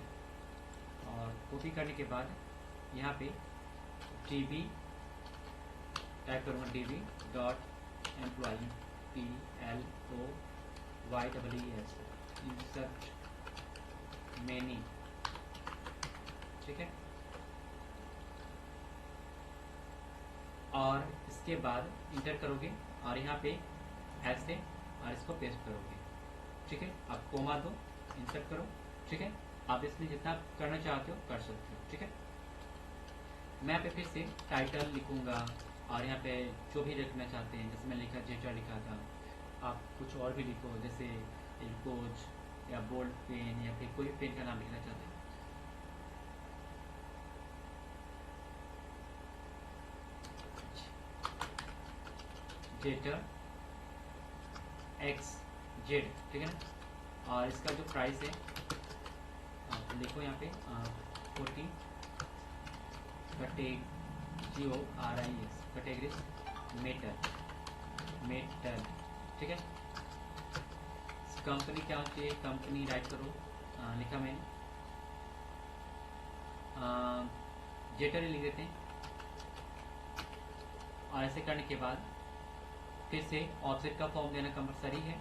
और कॉपी करने के बाद यहाँ पे db टाइप करूँगा, db.employee PLOYEES इंसर्ट many, ठीक है। और इसके बाद इंटर करोगे और यहाँ पे ऐसे और इसको पेस्ट करोगे, ठीक है। आप कोमा दो, इंसर्ट करो, ठीक है। आप इसमें जितना करना चाहते हो कर सकते हो, ठीक है। मैं यहाँ पे फिर से टाइटल लिखूंगा और यहाँ पे जो भी लिखना चाहते हैं, जैसे मैं लिखा जेटर लिखा था, आप कुछ और भी लिखो, जैसे एल्कोज या बोल्ड पेन या फिर कोई पेन का नाम लिखना चाहते हैं। जेटर XZ, ठीक है ना। और इसका जो प्राइस है आप देखो यहाँ पे 40 GORIS कैटेगरीज मेटल, ठीक है। कंपनी क्या होती है, कंपनी राइट करो, लिखा मैंने, जेटर ही लिख देते हैं। और ऐसे करने के बाद फिर से ऑफसेट का फॉर्म देना कंपलसरी है,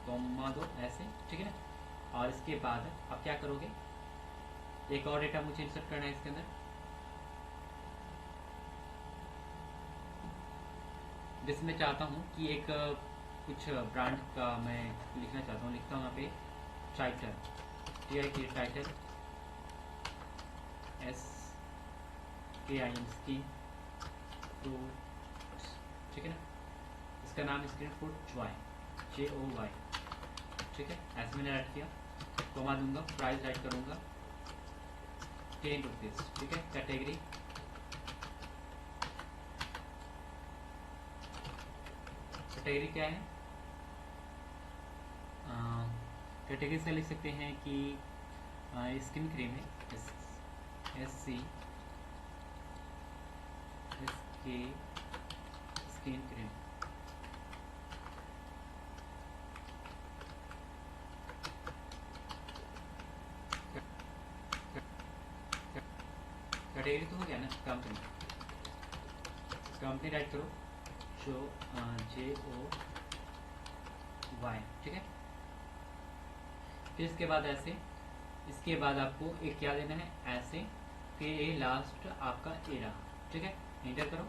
कॉमा दो ऐसे, ठीक है ना। और इसके बाद आप क्या करोगे, एक और डेटा मुझे इंसर्ट करना है इसके अंदर, जिसमें चाहता हूँ कि एक कुछ ब्रांड का मैं लिखना चाहता हूँ, लिखता हूँ यहाँ पे title, title SKIN skin fruits, ठीक है ना। इसका नाम स्क्रीन फ्रूट JOY, ठीक है। ऐसे मैंने राइट किया, कोमा दूंगा, प्राइस राइट करूंगा 10 रुपीज़, ठीक है। कैटेगरी क्या है, कैटेगरी से लिख सकते हैं कि स्किन क्रीम है, SC स्किन क्रीम, कैटेगरी तो हो गया ना। कंपनी राइट करो, JOY, ठीक है। फिर इसके बाद ऐसे, इसके बाद आपको एक क्या देना है, ऐसे फिर ये लास्ट आपका ए रहा, ठीक है। इंटर करो,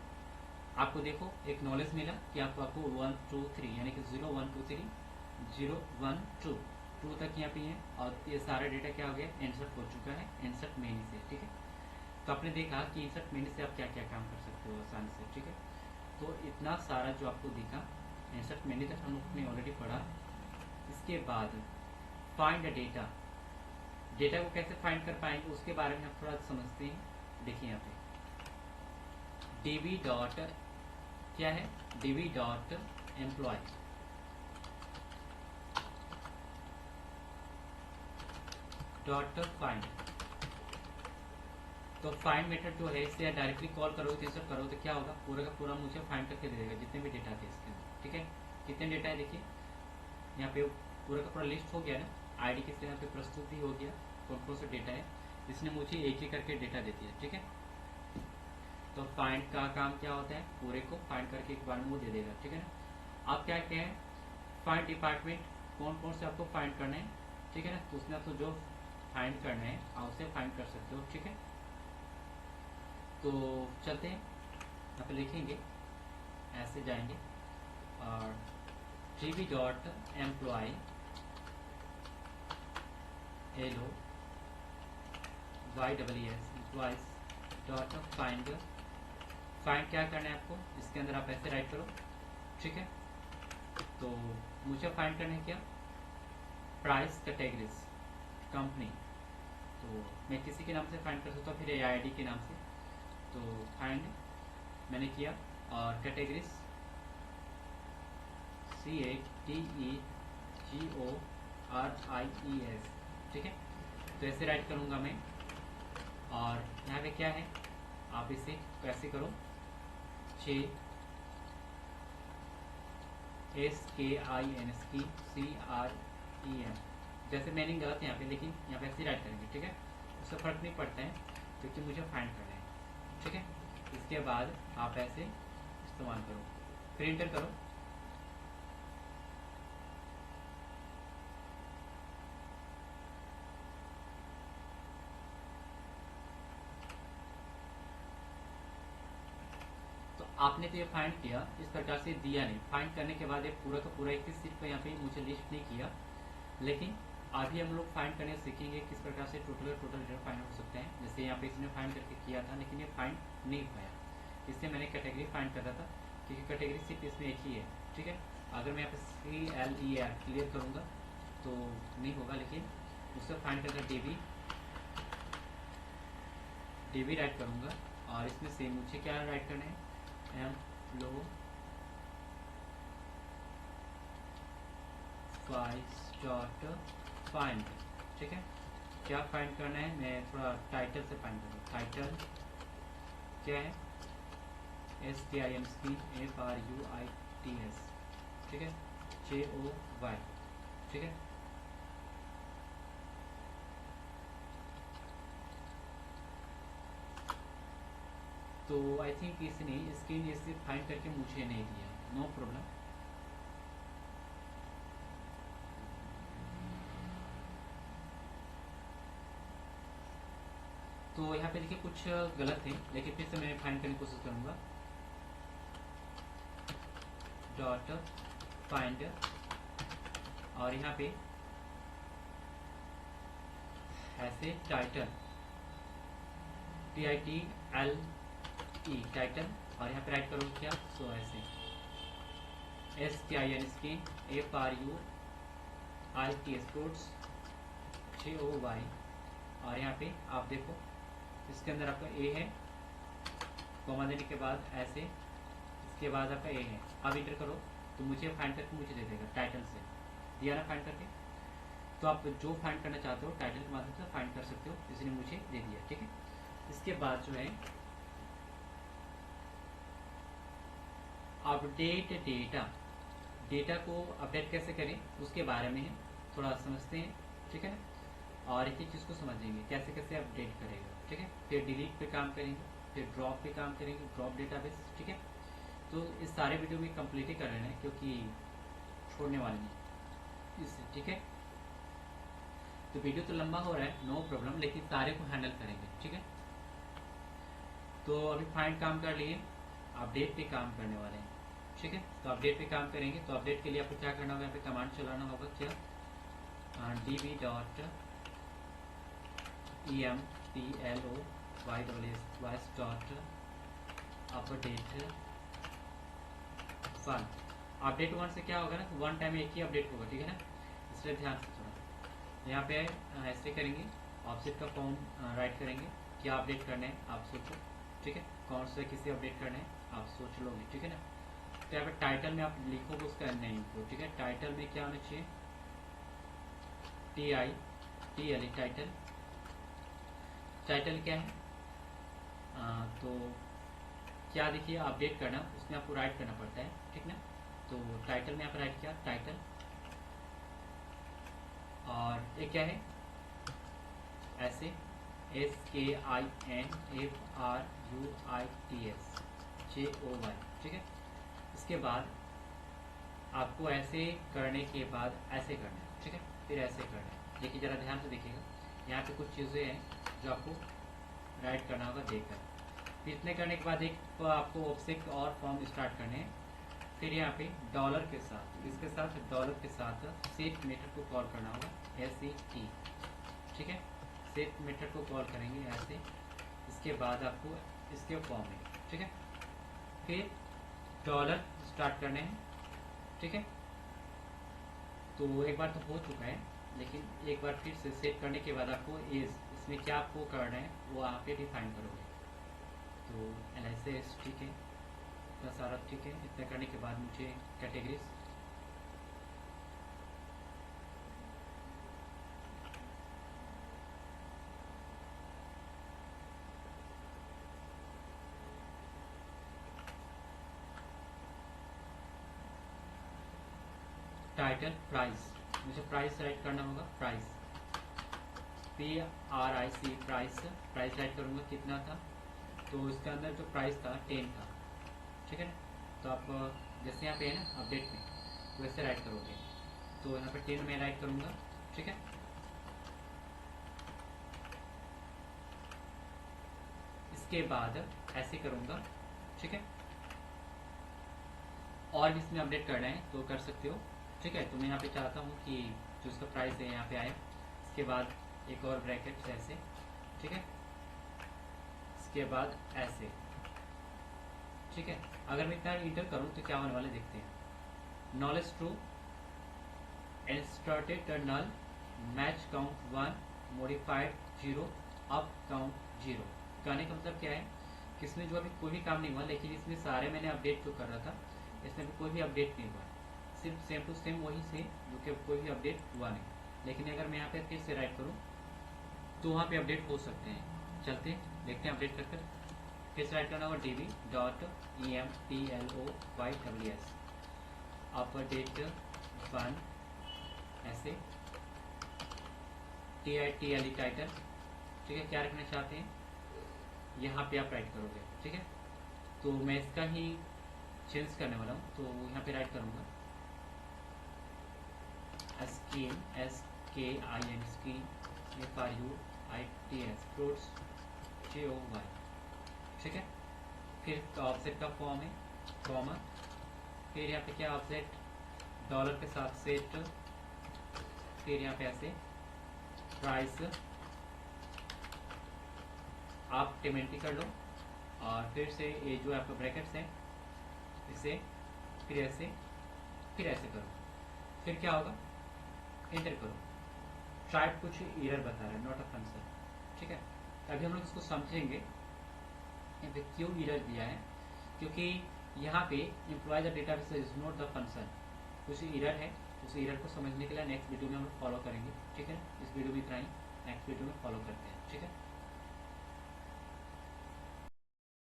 आपको देखो एक नॉलेज मिला कि आपको 1 2 3 यानी कि 0 1 2 3 0 1 2 तक यहाँ पे है। और ये सारा डेटा क्या हो गया, इंसर्ट हो चुका है इंसर्ट मेन्यू से, ठीक है। तो आपने देखा कि इंसर्ट मेन्यू से आप क्या क्या काम कर सकते हो आसानी से, ठीक है। तो इतना सारा जो आपको दिखा इंसर्ट मेन्यू तक हम लोग ने ऑलरेडी पढ़ा। इसके बाद फाइंड डेटा, डेटा को कैसे फाइंड कर पाएंगे उसके बारे में हम थोड़ा समझते हैं। देखिए यहाँ पे db डॉट क्या है db dot employ dot find. तो फाइंड मेथड जो है इससे डायरेक्टली कॉल करोगे तो सब करो तो क्या होगा, पूरा का पूरा मुझे फाइंड करके दे देगा जितने भी डेटा थे इसके अंदर। ठीक है, कितने डेटा है देखिए यहाँ पे पूरा का पूरा लिस्ट हो गया ना, आईडी किससे यहाँ पे प्रस्तुत भी हो गया, कौन कौन सा डेटा है, इसने मुझे एक एक करके डेटा दे दिया। ठीक है, तो फाइंड का काम क्या होता है, पूरे को फाइंड करके एक बार में वो दे देगा। ठीक है ना, आप क्या कहें फाइंड डिपार्टमेंट कौन कौन से आपको फाइंड करना है। ठीक है ना, तो उसने आपको जो फाइंड करना है आप उसे फाइंड कर सकते हो। ठीक है, तो चलते हैं यहाँ पे लिखेंगे, ऐसे जाएंगे और db डॉट एम्प्लॉय एलो YWS employees dot find. Find क्या करना है आपको, इसके अंदर आप ऐसे राइट करो। ठीक है, तो मुझे फाइंड करना है क्या, प्राइस कैटेगरीज कंपनी, तो मैं किसी के नाम से फाइंड कर सकता हूँ, फिर AID के नाम से। तो फाइंड मैंने किया और कैटेगरीज CATEGORIES। ठीक है, तो ऐसे राइट करूँगा मैं। और यहाँ पे क्या है, आप इसे कैसे करो, SKINSKCREM, जैसे मैंने गलत है यहाँ पे, लेकिन यहाँ पे ऐसे राइट करेंगे। ठीक है, उससे फर्क नहीं पड़ता है क्योंकि मुझे फाइंड करना है। ठीक है, इसके बाद आप ऐसे इस्तेमाल करो, फिर इंटर करो। तो आपने तो ये फाइंड किया, इस प्रकार से दिया नहीं, फाइंड करने के बाद ये पूरा का पूरा एक ही सीट पर यहाँ पे मुझे लिस्ट नहीं किया, लेकिन अभी हम लोग फाइंड करने सीखेंगे किस प्रकार से टोटल डेटा फाइंड हो सकते हैं। जैसे यहाँ पे इसने फाइंड करके किया था लेकिन ये फाइंड नहीं पाया, इससे मैंने कैटेगरी फाइंड कर रहा था क्योंकि कैटेगरी सिर्फ इसमें एक ही है। ठीक है, अगर मैं यहाँ पे CLER क्लियर करूँगा तो नहीं होगा, लेकिन उससे फाइंड करकर DB राइट करूँगा और इसमें से मुझे क्या राइट करना है, डॉट फाइंड। ठीक है, क्या फाइंड करना है, मैं थोड़ा टाइटल से फाइंड करूँ। टाइटल क्या है, STIMSFRUITS। ठीक है, JOY। ठीक है, तो आई थिंक इसने स्क्रीन इसे फाइंड करके मुझे नहीं दिया, नो प्रॉब्लम। तो यहाँ पे देखिए कुछ गलत है, लेकिन फिर से मैं फाइंड करने की कोशिश करूँगा। डॉट फाइंड और यहाँ पे ऐसे टाइटल TITLE टाइटल, और यहाँ पे राइट करो क्या, सो ऐसे SKINSKFRUIT स्पोर्ट्स JOY। और यहाँ पे आप देखो इसके अंदर आपका A है, कॉमा देने के बाद ऐसे, इसके बाद आपका A है। अब इंटर करो तो मुझे फाइंड करके मुझे दे देगा, टाइटल से दिया ना फाइंड करके। तो आप जो फाइंड करना चाहते हो टाइटल के माध्यम से फाइंड कर सकते हो, इसने मुझे दे दिया। ठीक है, इसके बाद जो है अपडेट डेटा को अपडेट कैसे करें उसके बारे में थोड़ा समझते हैं। ठीक है ना, और एक एक चीज़ को समझेंगे कैसे कैसे अपडेट करेगा। ठीक है, फिर डिलीट पे काम करेंगे, फिर ड्रॉप पे काम करेंगे, ड्रॉप डेटाबेस। ठीक है, तो इस सारे वीडियो में कंप्लीट ही कर रहे हैं क्योंकि छोड़ने वाले नहीं इससे। ठीक है, तो वीडियो तो लंबा हो रहा है, नो प्रॉब्लम, लेकिन सारे को हैंडल करेंगे। ठीक है, तो अभी फाइंड काम कर लिए, अपडेट पे काम करने वाले हैं। ठीक है, तो अपडेट पे काम करेंगे, तो अपडेट के लिए आपको क्या करना होगा, यहाँ पे कमांड चलाना होगा, क्या db dot EMPLOYWS dot update 1। Update 1 से क्या होगा ना, वन टाइम एक ही अपडेट होगा। ठीक है ना, इसलिए ध्यान से थोड़ा यहाँ पे ऐसे करेंगे, ऑब्जेक्ट का फॉर्म राइट करेंगे, क्या अपडेट करना है आप सोचो। ठीक है, कौन से किसे अपडेट करना है आप सोच लोगे। ठीक है ना, तो यहाँ पे टाइटल में आप लिखोगे उसका नेम को, ठीक है। टाइटल में क्या होना चाहिए, TITL टाइटल। टाइटल क्या है, तो क्या देखिए अपडेट करना उसमें आपको राइट करना पड़ता है, ठीक ना। तो टाइटल में आप राइट किया टाइटल, और ये क्या है ऐसे SKINFRUITS ठीक है। इसके बाद आपको ऐसे करने के बाद ऐसे करना है, ठीक है। फिर ऐसे करना है, देखिए ज़रा ध्यान से देखिएगा, यहाँ पे कुछ चीज़ें हैं जो आपको राइट करना होगा देखकर। फिर इतने करने के बाद एक आपको ऑब्जेक्ट और फॉर्म स्टार्ट करने हैं। फिर यहाँ पे डॉलर के साथ, इसके साथ डॉलर के साथ सेट मेथड को कॉल करना होगा, SET, ठीक है। सेट मेथड को कॉल करेंगे ऐसे, इसके बाद आपको इसके फॉर्म में, ठीक है। फिर डॉलर स्टार्ट करने हैं, ठीक है। तो एक बार तो हो चुका है, लेकिन एक बार फिर से सेट करने के बाद आपको एज, इसमें क्या आपको करना है वो आप पे डिफाइन करोगे। तो एनालिसिस, ठीक है, इतना सारा ठीक है। इतना करने के बाद मुझे कैटेगरीज, टाइटल प्राइस, मुझे प्राइस सेलेक्ट करना होगा, price PRIC price, price right करूँगा कितना था, तो इसके अंदर जो प्राइस था 10 था, ठीक है ना। तो आप जैसे यहाँ पे है ना अपडेट में, तो वैसे राइट करोगे, तो यहाँ पे 10 में राइट करूँगा, ठीक है। इसके बाद ऐसे करूँगा, ठीक है। और भी इसमें अपडेट करना है तो कर सकते हो, ठीक है। तो मैं यहाँ पे चाहता हूँ कि जो इसका प्राइस है यहाँ पे आए। इसके बाद एक और ब्रैकेट ऐसे, ठीक है। इसके बाद ऐसे, ठीक है। अगर मैं इतना इंटर करूँ तो क्या होने वाले देखते हैं। Knowledge true, inserted null, match count 1, modified 0, up count 0। कहने का मतलब क्या है कि इसमें जो अभी कोई भी काम नहीं हुआ, लेकिन इसमें सारे मैंने अपडेट जो कर रहा था इसमें भी कोई भी अपडेट नहीं हुआ, सिर्फ सेम टू सेम वही से जो कि कोई भी अपडेट हुआ नहीं। लेकिन अगर मैं यहाँ पे फिर से राइट करूँ तो वहाँ पे अपडेट हो सकते हैं। चलते देखते हैं अपडेट कर फिर से राइट करना होगा DB.EMPLOYWS अपडेट 1 ऐसे, TITL टाइटल, ठीक है। क्या रखना चाहते हैं यहाँ पे आप राइट करोगे, ठीक है। तो मैं इसका ही चेंज करने वाला हूँ, तो यहाँ पे राइट करूँगा SKIN SKIN FRUITS fruits JOY, ठीक है। फिर ऑफसेट का फॉर्म है कॉमा, फिर यहाँ पे क्या ऑफसेट डॉलर के साथ सेट, फिर यहाँ पे ऐसे प्राइस आप पेमेंट कर लो, और फिर से ये जो आपका ब्रैकेट्स है इसे फिर ऐसे करो। फिर क्या होगा, एंटर करो। शायद कुछ एरर बता रहा है, नॉट अ फंक्शन, ठीक है। अभी हम लोग इसको समझेंगे यहाँ पे क्यों एरर दिया है, क्योंकि यहाँ पे employee the database is not the function, कुछ एरर है। उस एरर को समझने के लिए नेक्स्ट वीडियो में हम लोग फॉलो करेंगे, ठीक है। इस वीडियो में इतना ही, नेक्स्ट वीडियो में फॉलो करते हैं, ठीक है।